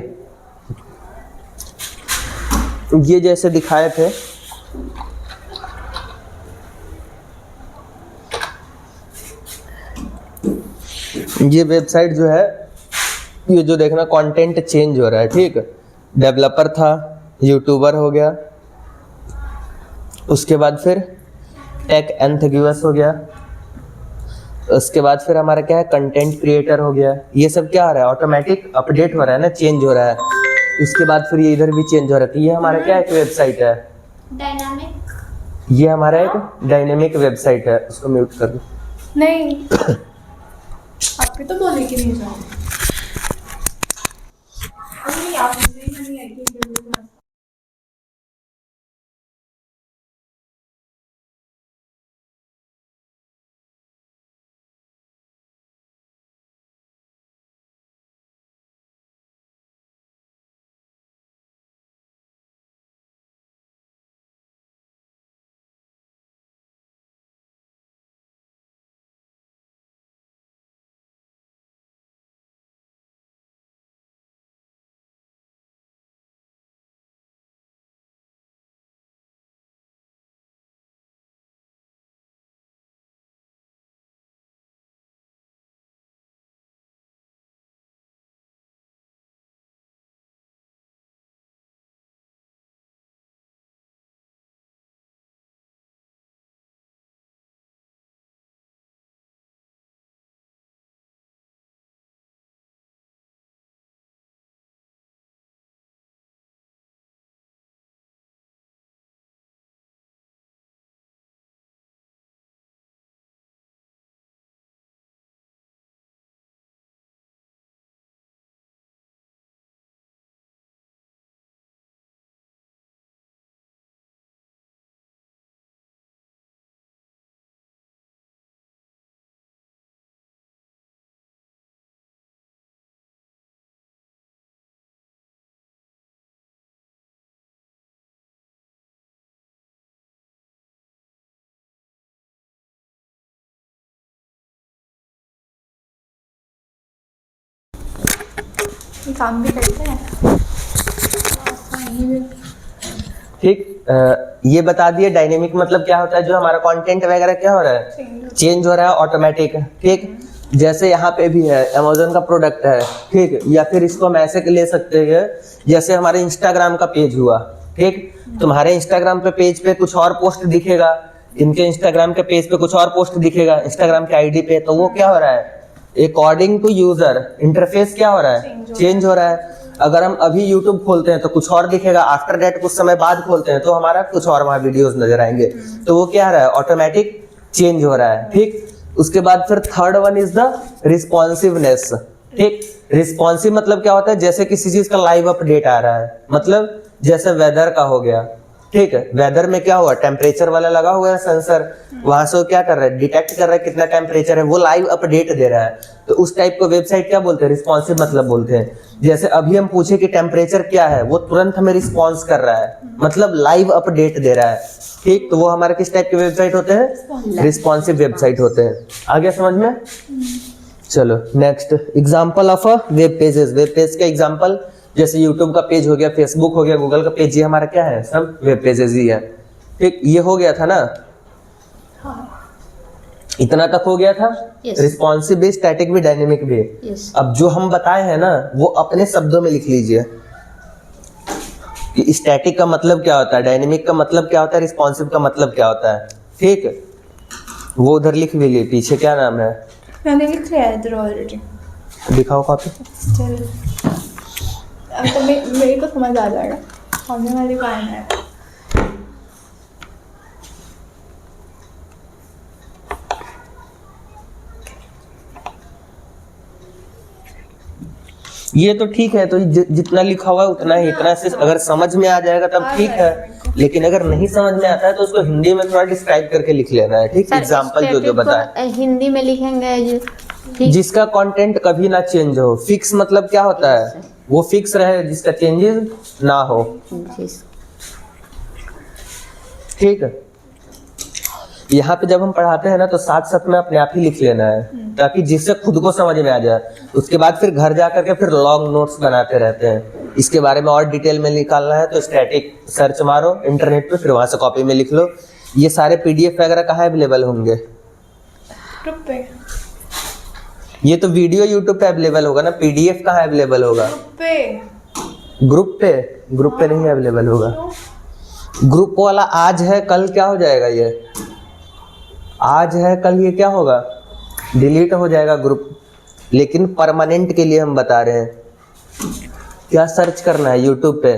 ये जैसे दिखाए थे, ये वेबसाइट जो है, ये जो देखना कंटेंट चेंज हो रहा है, ठीक। डेवलपर था, यूट्यूबर हो गया, उसके बाद फिर टेक एंथग्यूअस हो गया, उसके बाद फिर हमारा क्या है, कंटेंट क्रिएटर हो गया। ये सब क्या हो रहा है, ऑटोमेटिक अपडेट हो रहा है ना, चेंज हो रहा है। उसके बाद फिर ये इधर भी चेंज हो रहा है। तो ये हमारा क्या एक वेबसाइट है, डायनामिक, ये हमारा एक डायनेमिक वेबसाइट है। उसको म्यूट कर दो। नहीं आप भी तो बोले कि नहीं जाओ। नहीं आप नहीं आई थी। काम भी करते हैं, ठीक। ये बता दिए डायनेमिक मतलब क्या होता है, जो हमारा कंटेंट वगैरह क्या हो रहा है, चेंज हो रहा है ऑटोमेटिक, ठीक। जैसे यहाँ पे भी है, अमेज़न का प्रोडक्ट है, ठीक। या फिर इसको हम ऐसे ले सकते हैं, जैसे हमारे इंस्टाग्राम का पेज हुआ, ठीक। तुम्हारे इंस्टाग्राम पे पेज पे कुछ और पोस्ट दिखेगा, इनके इंस्टाग्राम के पेज पे कुछ और पोस्ट दिखेगा, इंस्टाग्राम के आईडी पे। तो वो क्या हो रहा है, अकॉर्डिंग टू यूजर इंटरफेस क्या हो रहा है, चेंज हो रहा है। अगर हम अभी यूट्यूब खोलते हैं तो कुछ और दिखेगा, आफ्टर दैट कुछ समय बाद खोलते हैं तो हमारा कुछ और वहां वीडियोस नजर आएंगे। तो वो क्या रहा है, ऑटोमेटिक चेंज हो रहा है, ठीक। उसके बाद फिर third one is the responsiveness, ठीक। रिस्पॉन्सिव मतलब क्या होता है, जैसे किसी चीज का लाइव अपडेट आ रहा है, मतलब जैसे वेदर का हो गया, ठीक है। वेदर में क्या हुआ, टेम्परेचर वाला लगा हुआ है सेंसर, वहां से वो क्या कर रहा है, डिटेक्ट कर रहा है कितना टेम्परेचर है, वो लाइव अपडेट दे रहा है। तो उस टाइप को वेबसाइट क्या बोलते हैं, रिस्पॉन्सिव मतलब बोलते हैं। जैसे अभी हम पूछे कि टेम्परेचर क्या है, वो तुरंत हमें रिस्पॉन्स कर रहा है, मतलब लाइव अपडेट दे रहा है, ठीक। तो वो हमारे किस टाइप के वेबसाइट होते हैं, रिस्पॉन्सिव वेबसाइट होते हैं। आ गया समझ में। चलो next example of web pages. Web page का एग्जांपल जैसे यूट्यूब का पेज हो गया, फेसबुक हो गया, गूगल का पेज, ये हमारा क्या है, सब वेब पेजेस ही है। ठीक, ये हो गया था ना, इतना तक हो गया था। Yes. रिस्पॉन्सिव भी, स्टैटिक भी, डायनेमिक भी। Yes. अब जो हम बताए हैं ना वो अपने शब्दों में लिख लीजिए कि स्टैटिक का मतलब क्या होता है, डायनेमिक का मतलब क्या होता है, रिस्पॉन्सिव का मतलब क्या होता है। ठीक, वो उधर लिख भी लिए, पीछे क्या नाम है, मैंने लिख लिया है इधर ऑलरेडी। दिखाओ कॉपी। चल अब तो मेरे को समझ आ जाएगा सामने वाले को आना है। ये तो ठीक है, तो जितना लिखा हुआ है उतना ही, इतना से अगर समझ में आ जाएगा तब ठीक है, लेकिन अगर नहीं समझ में आता है तो उसको हिंदी में थोड़ा डिस्क्राइब करके लिख लेना है। ठीक, एग्जांपल जो जो बताए हिंदी में लिखेंगे जो ठीक। जिसका कंटेंट कभी ना चेंज हो। फिक्स मतलब क्या होता है, वो फिक्स रहे, जिसका चेंजेस ना हो। ठीक है, यहाँ पे जब हम पढ़ाते हैं ना तो साथ साथ में अपने आप ही लिख लेना है ताकि जिससे खुद को समझ में आ जाए। उसके बाद फिर घर जा करके फिर लॉन्ग नोट्स बनाते रहते हैं। इसके बारे में और डिटेल में निकालना है तो स्टैटिक सर्च मारो इंटरनेट पे, फिर वहां से कॉपी में लिख लो। ये सारे पीडीएफ वगैरह कहाँ अवेलेबल होंगे, ग्रुप पे। ये तो वीडियो यूट्यूब पे अवेलेबल होगा ना, पीडीएफ कहाँ अवेलेबल होगा, ग्रुप पे। ग्रुप पे नहीं अवेलेबल होगा, ग्रुप वाला आज है, कल क्या हो जाएगा, ये आज है, कल ये क्या होगा, डिलीट हो जाएगा ग्रुप। लेकिन परमानेंट के लिए हम बता रहे हैं। क्या सर्च करना है यूट्यूब पे,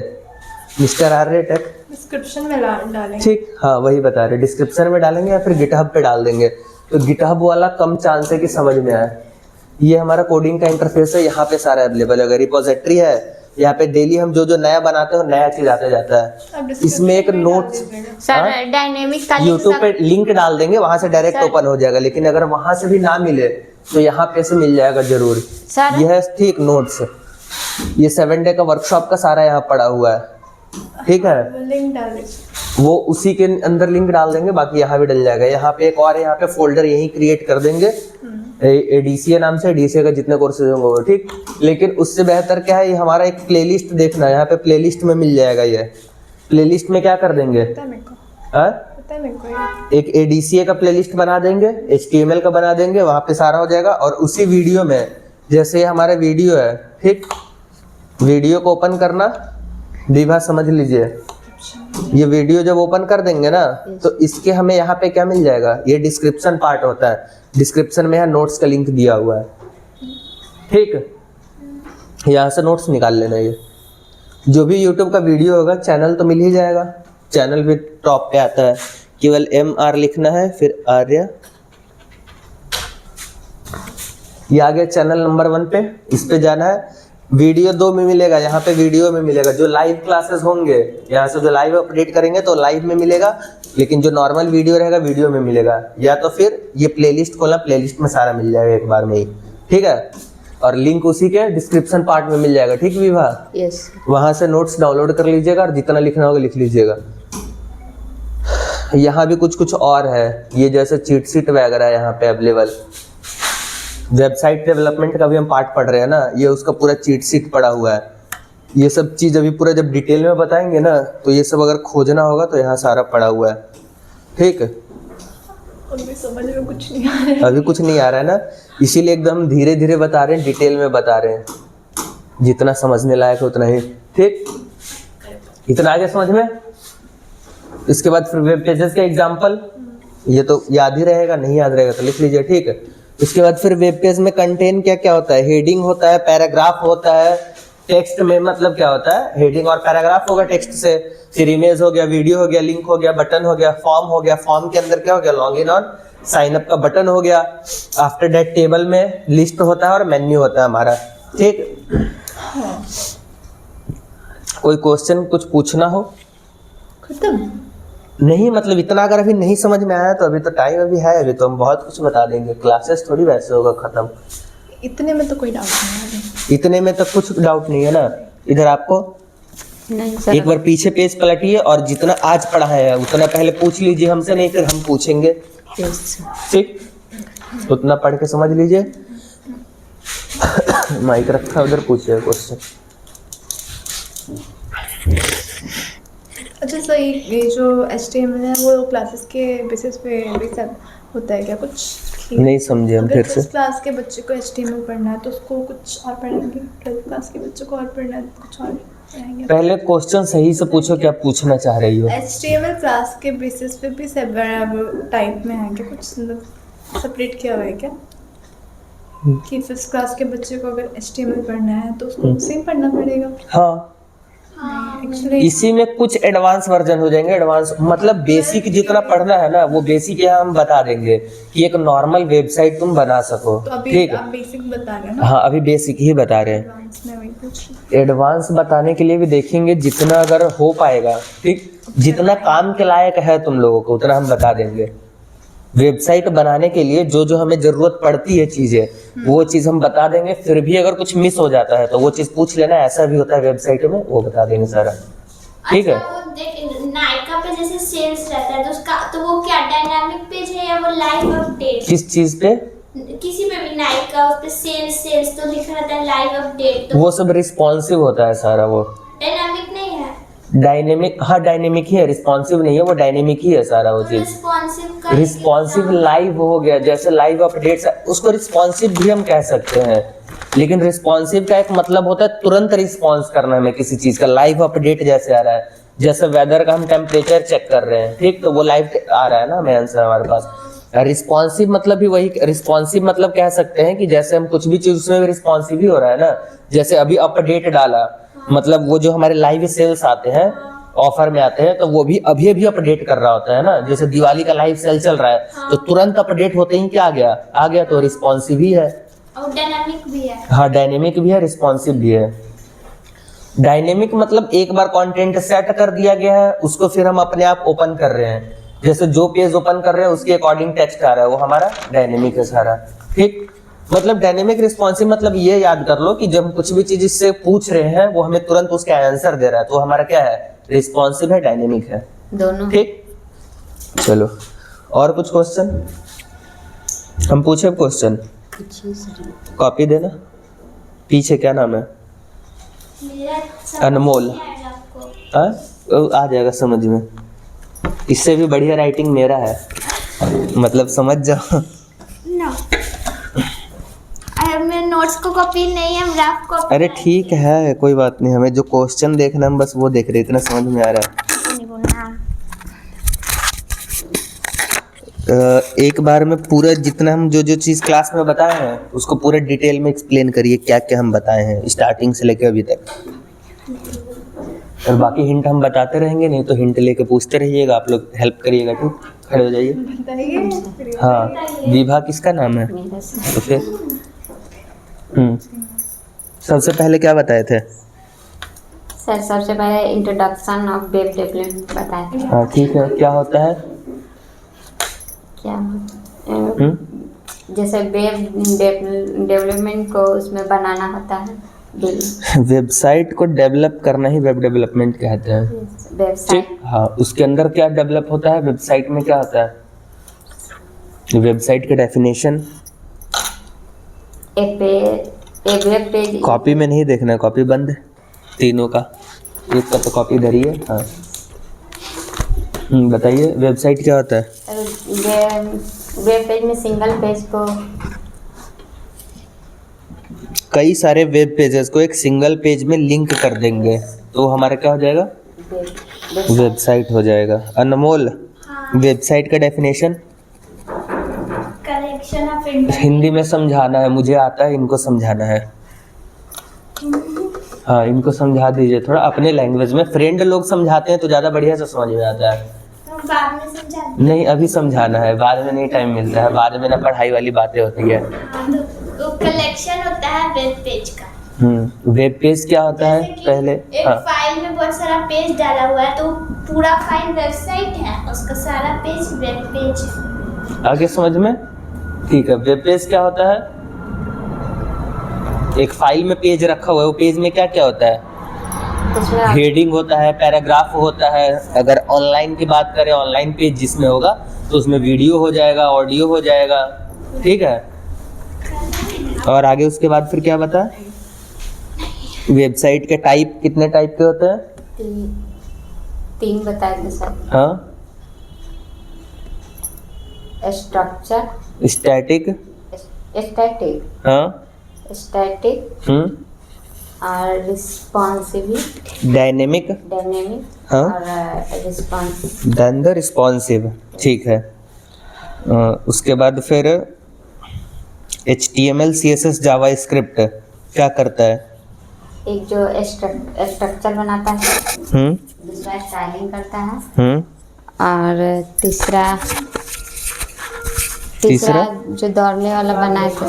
मिस्टर आर्य टेक, डिस्क्रिप्शन में डालेंगे। ठीक, हाँ वही बता रहे, डिस्क्रिप्शन में डालेंगे या फिर गिटहब पे डाल देंगे। तो गिटहब वाला कम चांस है कि समझ में आए। ये हमारा कोडिंग का इंटरफेस है, यहाँ पे सारा अवेलेबल है। रिपोजिटरी है, यहाँ पे डेली हम जो जो नया बनाते हैं नया चीज आता जाता है। इसमें एक नोट्स सर डायनेमिक का यूट्यूब पे लिंक डाल देंगे, वहां से डायरेक्ट ओपन हो जाएगा। लेकिन अगर वहां से भी ना मिले तो यहाँ पे से मिल जाएगा जरूर। सर यह ठीक नोट्स, ये 7 डे का वर्कशॉप का सारा यहाँ पड़ा हुआ है। ठीक है, लिंक डाल दीजिए, वो उसी के अंदर लिंक डाल देंगे, बाकी यहाँ भी डल जाएगा। यहाँ पे एक और यहाँ पे फोल्डर यही क्रिएट कर देंगे एडीसीए नाम से, एडीसीए का जितने कोर्सेज होंगे वो। ठीक, लेकिन उससे बेहतर क्या है, ये हमारा एक प्लेलिस्ट देखना है, यहाँ पे प्लेलिस्ट में मिल जाएगा। ये प्लेलिस्ट में क्या कर देंगे, पता है मेरे को, पता है मेरे को ये। एक एडीसीए का प्लेलिस्ट बना देंगे, एचटीएमएल का बना देंगे, वहां पे सारा हो जाएगा। और उसी वीडियो में, जैसे हमारा वीडियो है, ठीक, वीडियो को ओपन करना, दीभा समझ लीजिए, ये वीडियो जब ओपन कर देंगे ना तो इसके हमें यहाँ पे क्या मिल जाएगा, ये डिस्क्रिप्शन पार्ट होता है। डिस्क्रिप्शन में यहाँ नोट्स का लिंक दिया हुआ है। ठीक, यहाँ से नोट्स निकाल लेना। ये जो भी यूट्यूब का वीडियो होगा, चैनल तो मिल ही जाएगा, चैनल भी टॉप पे आता है। केवल MR लिखना है, फिर आर्य, ये आ गया चैनल नंबर 1 पे। इस पे जाना है, वीडियो 2 में मिलेगा, यहाँ पे वीडियो में मिलेगा। जो लाइव क्लासेस होंगे, यहाँ से जो लाइव अपडेट करेंगे तो लाइव में मिलेगा, लेकिन जो नॉर्मल वीडियो रहेगा वीडियो में मिलेगा। या तो फिर ये प्लेलिस्ट खोला, प्लेलिस्ट में सारा मिल जाएगा एक बार में ही। ठीक है, और लिंक उसी के डिस्क्रिप्शन पार्ट में मिल जाएगा। ठीक विभा, यस, वहां से नोट्स डाउनलोड कर लीजिएगा और जितना लिखना होगा लिख लीजिएगा। यहाँ भी कुछ कुछ और है, ये जैसे चीट शीट वगैरह यहाँ पे अवेलेबल। वेबसाइट डेवलपमेंट का भी हम पार्ट पढ़ रहे हैं ना, ये उसका पूरा चीट शीट पड़ा हुआ है। ये सब चीज अभी पूरा जब डिटेल में बताएंगे ना तो ये सब अगर खोजना होगा तो यहाँ सारा पड़ा हुआ है। ठीक, अभी समझ में कुछ नहीं आ रहा है। अभी कुछ नहीं आ रहा है ना, इसीलिए एकदम धीरे धीरे बता रहे हैं, डिटेल में बता रहे हैं, जितना समझने लायक है उतना ही। ठीक, इतना आगे समझ में। इसके बाद फिर वेब पेजेस का एग्जांपल, ये तो याद ही रहेगा, नहीं याद रहेगा तो लिख लीजिए। ठीक है, उसके बाद फिर वेब पेज में कंटेंट क्या क्या होता है, हेडिंग होता है, पैराग्राफ होता है। टेक्स्ट में मतलब क्या होता है, हेडिंग और पैराग्राफ होगा टेक्स्ट से, फिर इमेज हो गया, वीडियो हो गया, लिंक हो गया, बटन हो गया, फॉर्म हो गया। फॉर्म के अंदर क्या हो गया, लॉग इन और साइन अप का बटन हो गया। आफ्टर दैट टेबल में लिस्ट होता है और मेन्यू होता है हमारा। ठीक, कोई क्वेश्चन कुछ पूछना हो? खत्म नहीं, मतलब इतना अगर अभी नहीं समझ में आया तो अभी तो टाइम अभी है, अभी तो हम बहुत कुछ बता देंगे। क्लासेस थोड़ी वैसे होगा खत्म। इतने में तो कोई डाउट नहीं है। इतने में तो कुछ डाउट नहीं है ना। इधर आपको नहीं सर, एक बार पीछे पेज पलटिए और जितना आज पढ़ा है उतना पहले पूछ लीजिए हमसे, नहीं फिर हम पूछेंगे। यस, ठीक, उतना पढ़ के समझ लीजिए। माइक रखा है उधर, पूछिए क्वेश्चन। अच्छा सही, ये जो HTML है वो क्लासेस के बेसिस पे भी सब होता है क्या कुछ? नहीं समझे हम, अगर फिर से। 10th क्लास के बच्चे को HTML पढ़ना है तो उसको कुछ और पढ़ाएंगे, 12th क्लास के बच्चे को और पढ़ना है तो कुछ और पढ़ाएंगे? पहले क्वेश्चन सही से पूछो, क्या पूछना चाह रही हो? HTML क्लास के बेसिस पे भी सब टाइप में है क्या, कुछ मतलब सेपरेट किया हुआ है क्या कि 5th क्लास के बच्चे को अगर HTML पढ़ना है तो उसको सेम पढ़ना पड़ेगा? हाँ, एक्चुअली इसी में कुछ एडवांस वर्जन हो जाएंगे। एडवांस मतलब बेसिक जितना पढ़ना है ना, वो बेसिक यहाँ हम बता देंगे कि एक नॉर्मल वेबसाइट तुम बना सको। तो अभी ठीक है, आप बेसिक बता रहे हैं ना? हाँ अभी बेसिक ही बता रहे हैं। एडवांस में वही पूछ रही एडवांस बताने के लिए भी देखेंगे जितना अगर हो पाएगा, ठीक, जितना काम के लायक है तुम लोगों को उतना हम बता देंगे। वेबसाइट बनाने के लिए जो जो हमें जरूरत पड़ती है चीजें, वो चीज हम बता देंगे। फिर भी अगर कुछ मिस हो जाता है तो वो चीज पूछ लेना, ऐसा भी होता है वेबसाइट में, वो बता देंगे सारा। ठीक है। अच्छा, वो देख नायका पे जैसे सेल्स रहता है तो उसका तो वो क्या डायनामिक पेज है या वो लाइव अपडेट? किस चीज पे? किसी पे भी नायका उस पे सेल्स तो लिखा रहता है लाइव अपडेट, तो वो सब रिस्पॉन्सिव होता है सारा, वो डायनामिक नहीं है। डायनेमिक, हाँ डायनेमिक ही है, रिस्पॉन्सिव नहीं है, वो डायनेमिक ही है सारा वो चीज। रिस्पॉन्सिव लाइव हो गया, जैसे लाइव अपडेट्स, उसको रिस्पॉन्सिव भी हम कह सकते हैं। लेकिन रिस्पॉन्सिव का एक मतलब होता है तुरंत रिस्पॉन्स करना हमें किसी चीज का। लाइव अपडेट जैसे आ रहा है, जैसे वेदर का हम टेम्परेचर चेक कर रहे हैं, ठीक, तो वो लाइव आ रहा है ना हमें आंसर हमारे पास। रिस्पॉन्सिव मतलब भी वही, रिस्पॉन्सिव मतलब कह सकते हैं कि जैसे हम कुछ भी चीज उसमें रिस्पॉन्सिव ही हो रहा है ना। जैसे अभी अपडेट डाला, मतलब वो जो हमारे लाइव सेल्स आते हैं, ऑफर में आते हैं, तो वो भी अभी अभी अपडेट कर रहा होता है ना। जैसे दिवाली का लाइव सेल चल रहा है तो तुरंत अपडेट होते ही क्या आ गया, तो रिस्पॉन्सिव ही है। और डायनामिक भी है। हाँ डायनेमिक भी है, रिस्पॉन्सिव भी है। डायनेमिक मतलब एक बार कंटेंट सेट कर दिया गया है, उसको फिर हम अपने आप ओपन कर रहे हैं। जैसे जो पेज ओपन कर रहे हैं उसके अकॉर्डिंग टेक्स्ट आ रहा है, वो हमारा डायनेमिक है सारा। ठीक, मतलब डायनेमिक रिस्पॉन्सिव मतलब ये याद कर लो कि जब हम कुछ भी चीज इससे पूछ रहे हैं वो हमें तुरंत उसका आंसर दे रहा है, तो हमारा क्या है, रिस्पॉन्सिव है, डायनेमिक है। दोनों। ठीक, चलो और कुछ क्वेश्चन हम पूछे? क्वेश्चन कॉपी देना। पीछे क्या नाम है? मेरा अनमोल। आपको आ जाएगा समझ में। इससे भी बढ़िया राइटिंग मेरा है, मतलब समझ जाओ। नो, अरे मेरे नोट्स को कॉपी नहीं है, रफ कॉपी। अरे ठीक है, कोई बात नहीं, हमें जो क्वेश्चन देखना हम बस वो देख रहे, इतना समझ में आ रहा है। एक बार में पूरा जितना हम जो जो चीज़ क्लास में बताए हैं उसको पूरे डिटेल में एक्सप्लेन करिए, क्या क्या हम बताए हैं स्टार्टिंग से लेकर अभी तक। और बाकी हिंट हम बताते रहेंगे, नहीं तो हिंट लेके पूछते रहिएगा, आप लोग हेल्प करिएगा। ठीक, खड़े हो जाइए। बताइए। हाँ, विभा किसका नाम है? मेरा से। तो फिर सबसे पहले क्या बताए थे? सर सबसे पहले इंट्रोडक्शन ऑफ वेब डेवलपमेंट बताए थे। हाँ ठीक है, क्या होता है? क्या जैसे वेब डेवलपमेंट को उसमें बनाना होता है, वेबसाइट को डेवलप करना ही वेब डेवलपमेंट कहते हैं। वेबसाइट। ठीक, हाँ उसके अंदर क्या डेवलप होता है, वेबसाइट में क्या होता है? वेबसाइट के डेफिनेशन। एक वेब पेज। कॉपी में नहीं देखना है, कॉपी बंद है तीनों का, एक का तो कॉपी धरिए। हाँ बताइए वेबसाइट क्या होता है? वेब पेज में सिंगल पेज को, कई सारे वेब पेजेस को एक सिंगल पेज में लिंक कर देंगे तो हमारा क्या हो जाएगा, वेबसाइट हो जाएगा। अनमोल, वेबसाइट का definition collection of inter Hindi में समझाना है, मुझे आता है, इनको समझाना है। हाँ इनको समझा दीजिए थोड़ा अपने लैंग्वेज में, फ्रेंड लोग समझाते हैं तो ज़्यादा बढ़िया से समझ में आता है। बाद में समझा। नहीं अभी समझाना है, बाद में नहीं टाइम मिलता है, बाद में ना पढ़ाई वाली बातें होती है। तो कलेक्शन होता है वेब पेज का। वेब पेज क्या होता है जैसे कि पहले? एक हाँ फाइल में बहुत सारा पेज डाला हुआ है तो पूरा फाइल वेबसाइट है, उसका सारा पेज वेब पेज है। आगे समझ में? ठीक है, वेब पेज क्या होता है? एक फाइल में पेज रखा हुआ है, वो पेज में क्या क्या होता है? उसमें हेडिंग होता है, पैराग्राफ होता है। अगर ऑनलाइन की बात करें, ऑनलाइन पेज जिसमें होगा तो उसमें वीडियो हो जाएगा, ऑडियो हो जाएगा। ठीक है, और आगे उसके बाद फिर क्या बता? वेबसाइट के टाइप कितने टाइप के होते हैं? तीन बताए थे सर। हाँ, स्ट्रक्चर, स्टैटिक, स्टैटिक, हाँ, स्टैटिक और रिस्पॉन्सिव, डायनेमिक, डायनेमिक हाँ, और रिस्पॉन्स। Then the responsive. ठीक है। उसके बाद फिर HTML CSS जावास्क्रिप्ट क्या करता है? एक जो स्ट्रक्चर बनाता है, दूसरा स्टाइलिंग करता है, और तीसरा जो दौड़ने वाला बनाए थे,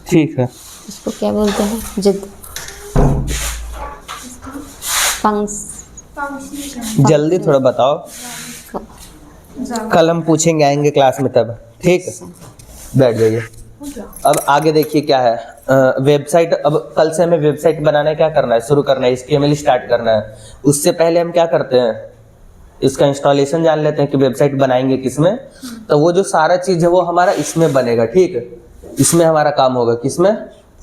ठीक है। इसको क्या बोलते हैं? जिद, जल्दी थोड़ा बताओ, कल हम पूछेंगे, आएंगे क्लास में तब। ठीक है, बैठ जाइए। अब आगे देखिए क्या है। वेबसाइट, अब कल से हमें वेबसाइट बनाना क्या करना है, शुरू करना है, HTML स्टार्ट करना है। उससे पहले हम क्या करते हैं, इसका इंस्टॉलेशन जान लेते हैं कि वेबसाइट बनाएंगे किसमें। तो वो जो सारा चीज है वो हमारा इसमें बनेगा। ठीक है, इसमें हमारा काम होगा, किसमें?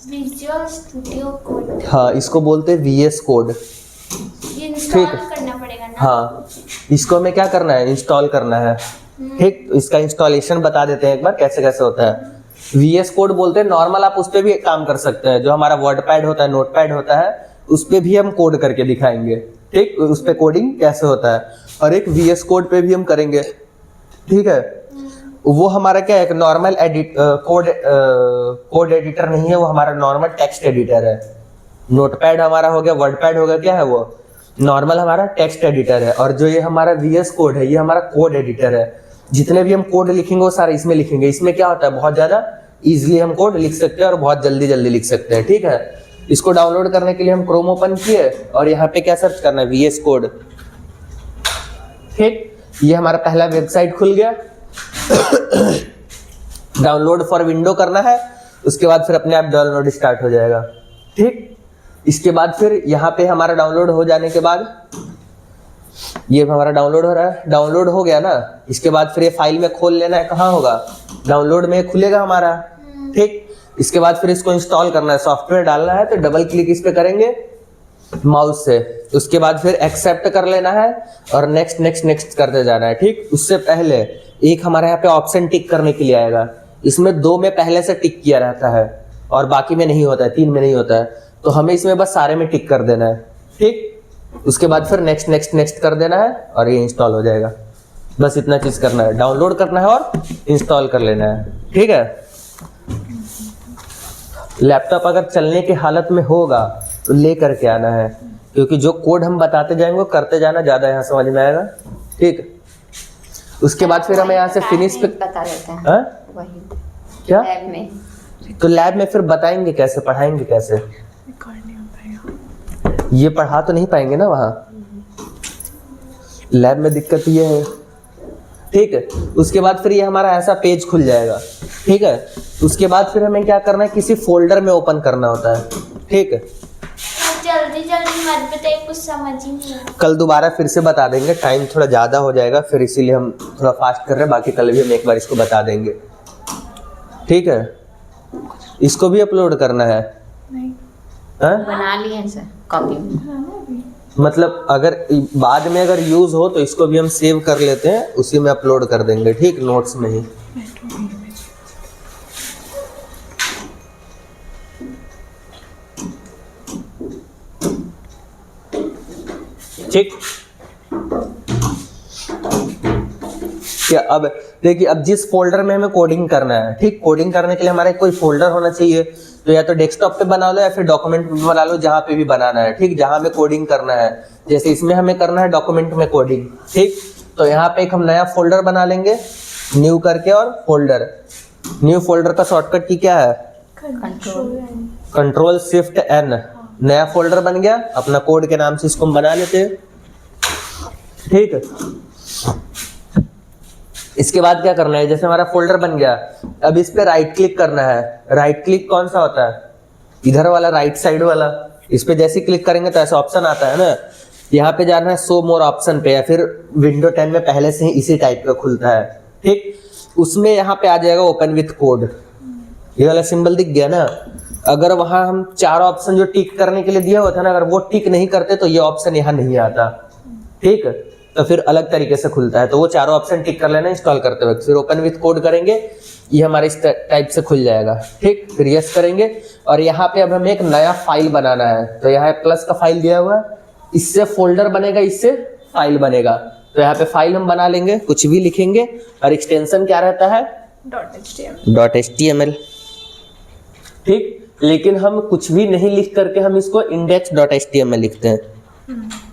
Visual studio code. हाँ, इसको बोलते हैं VS कोड। ये इंस्टॉल करना पड़ेगा ना? हाँ, इसको हमें क्या करना है, इंस्टॉल करना है। ठीक, इसका इंस्टॉलेशन बता देते हैं एक बार कैसे कैसे होता है। VS कोड बोलते हैं, नॉर्मल आप उस पर भी काम कर सकते हैं। जो हमारा वर्डपैड होता है, नोटपैड होता है, उस पर भी हम कोड करके दिखाएंगे। ठीक, उस पर कोडिंग कैसे होता है, और एक VS कोड पे भी हम करेंगे। ठीक है, वो हमारा क्या है, एक नॉर्मल कोड एडिटर नहीं है, वो हमारा नॉर्मल टेक्स्ट एडिटर है। नोटपैड हमारा हो गया, वर्डपैड हो गया, क्या है वो? नॉर्मल हमारा टेक्स्ट एडिटर है। और जो ये हमारा VS कोड है, ये हमारा कोड एडिटर है। जितने भी हम कोड लिखेंगे वो सारे इसमें लिखेंगे। इसमें क्या होता है, बहुत ज्यादा इजीली हम कोड लिख सकते हैं और बहुत जल्दी जल्दी लिख सकते हैं। ठीक है, इसको डाउनलोड करने के लिए हम क्रोम ओपन किए और यहाँ पे क्या सर्च करना है, VS कोड। ठीक, ये हमारा पहला वेबसाइट खुल गया। डाउनलोड फॉर विंडो करना है, उसके बाद फिर अपने आप डाउनलोड स्टार्ट हो जाएगा। ठीक, इसके बाद फिर यहाँ पे हमारा डाउनलोड हो जाने के बाद, ये हमारा डाउनलोड हो रहा है, डाउनलोड हो गया ना। इसके बाद फिर ये फाइल में खोल लेना है, कहाँ होगा, डाउनलोड में खुलेगा हमारा। ठीक, इसके बाद फिर इसको इंस्टॉल करना है, सॉफ्टवेयर डालना है, तो डबल क्लिक इस पे करेंगे माउस से। उसके बाद फिर एक्सेप्ट कर लेना है और नेक्स्ट नेक्स्ट नेक्स्ट करते जाना है। ठीक, उससे पहले एक हमारे यहाँ पे ऑप्शन टिक करने के लिए आएगा। इसमें 2 में पहले से टिक किया रहता है और बाकी में नहीं होता है, 3 में नहीं होता है, तो हमें इसमें बस सारे में टिक कर देना है। ठीक, उसके बाद फिर नेक्स्ट नेक्स्ट नेक्स्ट कर देना है और ये इंस्टॉल हो जाएगा। बस इतना चीज करना है, डाउनलोड करना है और इंस्टॉल कर लेना है। ठीक है, लैपटॉप अगर चलने की हालत में होगा तो ले करके आना है, क्योंकि जो कोड हम बताते जाएंगे वो करते जाना, ज्यादा यहाँ समझ में आएगा। ठीक, उसके बाद फिर हमें यहाँ से फिनिश पे बता देते हैं। वही क्या लैब में, तो लैब में फिर बताएंगे कैसे, पढ़ाएंगे कैसे, ये पढ़ा तो नहीं पाएंगे ना वहाँ, लैब में दिक्कत ये है। ठीक है, उसके बाद फिर ये हमारा ऐसा पेज खुल जाएगा। ठीक है, उसके बाद फिर हमें क्या करना है, किसी फोल्डर में ओपन करना होता है। ठीक है, जल्दी जल्दी मत बताइए, कुछ समझ ही नहीं आया। कल दोबारा फिर से बता देंगे, टाइम थोड़ा ज़्यादा हो जाएगा फिर, इसीलिए हम थोड़ा फास्ट कर रहे हैं। बाकी कल भी हम एक बार इसको बता देंगे। ठीक है, इसको भी अपलोड करना है। नहीं, बना लिए सर कॉपी में। मतलब अगर बाद में अगर यूज़ हो तो इसको भी हम सेव कर लेते हैं, उसी में अपलोड कर देंगे। ठीक, नोट्स में ही। ठीक, क्या अब देखिए, अब जिस फोल्डर में हमें कोडिंग करना है, ठीक, कोडिंग करने के लिए हमारे कोई फोल्डर होना चाहिए। तो या तो डेस्कटॉप पे बना लो या फिर डॉक्यूमेंट में बना लो, जहाँ पे भी बनाना है। ठीक, जहाँ हमें कोडिंग करना है, जैसे इसमें हमें करना है डॉक्यूमेंट में कोडिंग। ठीक, तो यहाँ पे एक हम नया फोल्डर बना लेंगे, न्यू करके, और फोल्डर, न्यू फोल्डर का शॉर्टकट की क्या है, कंट्रोल शिफ्ट N। नया फोल्डर बन गया, अपना कोड के नाम से इसको हम बना लेते हैं। ठीक है, इसके बाद क्या करना है, जैसे हमारा फोल्डर बन गया, अब इस पे राइट क्लिक करना है। राइट क्लिक कौन सा होता है, इधर वाला, राइट साइड वाला। इस पे जैसे क्लिक करेंगे तो ऐसा ऑप्शन आता है ना, यहाँ पे जाना है शो मोर ऑप्शन पे, या फिर विंडो 10 में पहले से ही इसी टाइप का खुलता है। ठीक, उसमें यहाँ पे आ जाएगा ओपन विथ कोड, ये वाला सिंबल दिख गया ना। अगर वहां हम 4 ऑप्शन जो टिक करने के लिए दिया हुआ था ना, अगर वो टिक नहीं करते तो ये ऑप्शन यहाँ नहीं आता। ठीक, तो फिर अलग तरीके से खुलता है। तो वो चारों ऑप्शन टिक कर लेना इंस्टॉल करते वक्त, फिर ओपन विथ कोड करेंगे, ये हमारे इस टाइप से खुल जाएगा। ठीक, फिर यस करेंगे और यहाँ पे अब हमें एक नया फाइल बनाना है। तो यहाँ प्लस का फाइल दिया हुआ है, इससे फोल्डर बनेगा, इससे फाइल बनेगा। तो यहाँ पे फाइल हम बना लेंगे, कुछ भी लिखेंगे और एक्सटेंशन क्या रहता है .html। ठीक, लेकिन हम कुछ भी नहीं लिख करके हम इसको index.html लिखते हैं।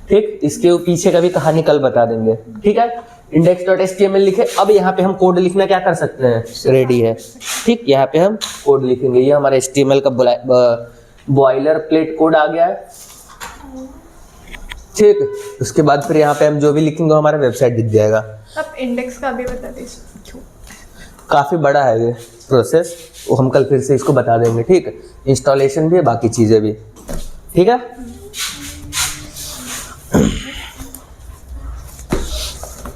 ठीक, इसके पीछे का भी कहानी कल बता देंगे। ठीक है, index.html लिखे। अब यहाँ पे हम कोड लिखना क्या कर सकते हैं, रेडी है। ठीक, यहाँ पे हम कोड लिखेंगे। ये हमारा HTML का बॉयलर प्लेट कोड आ गया है। ठीक, उसके बाद फिर यहाँ पे हम जो भी लिखेंगे हमारा वेबसाइट दिख जाएगा। अब इंडेक्स का भी बता दीजिए। काफी बड़ा है ये प्रोसेस, वो हम कल फिर से इसको बता देंगे। ठीक, इंस्टॉलेशन भी है, बाकी चीजें भी। ठीक है,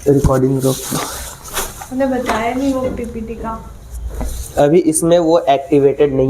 रिकॉर्डिंग रोक। उन्हें बताया नहीं वो पीपीटी का। अभी इसमें वो एक्टिवेटेड नहीं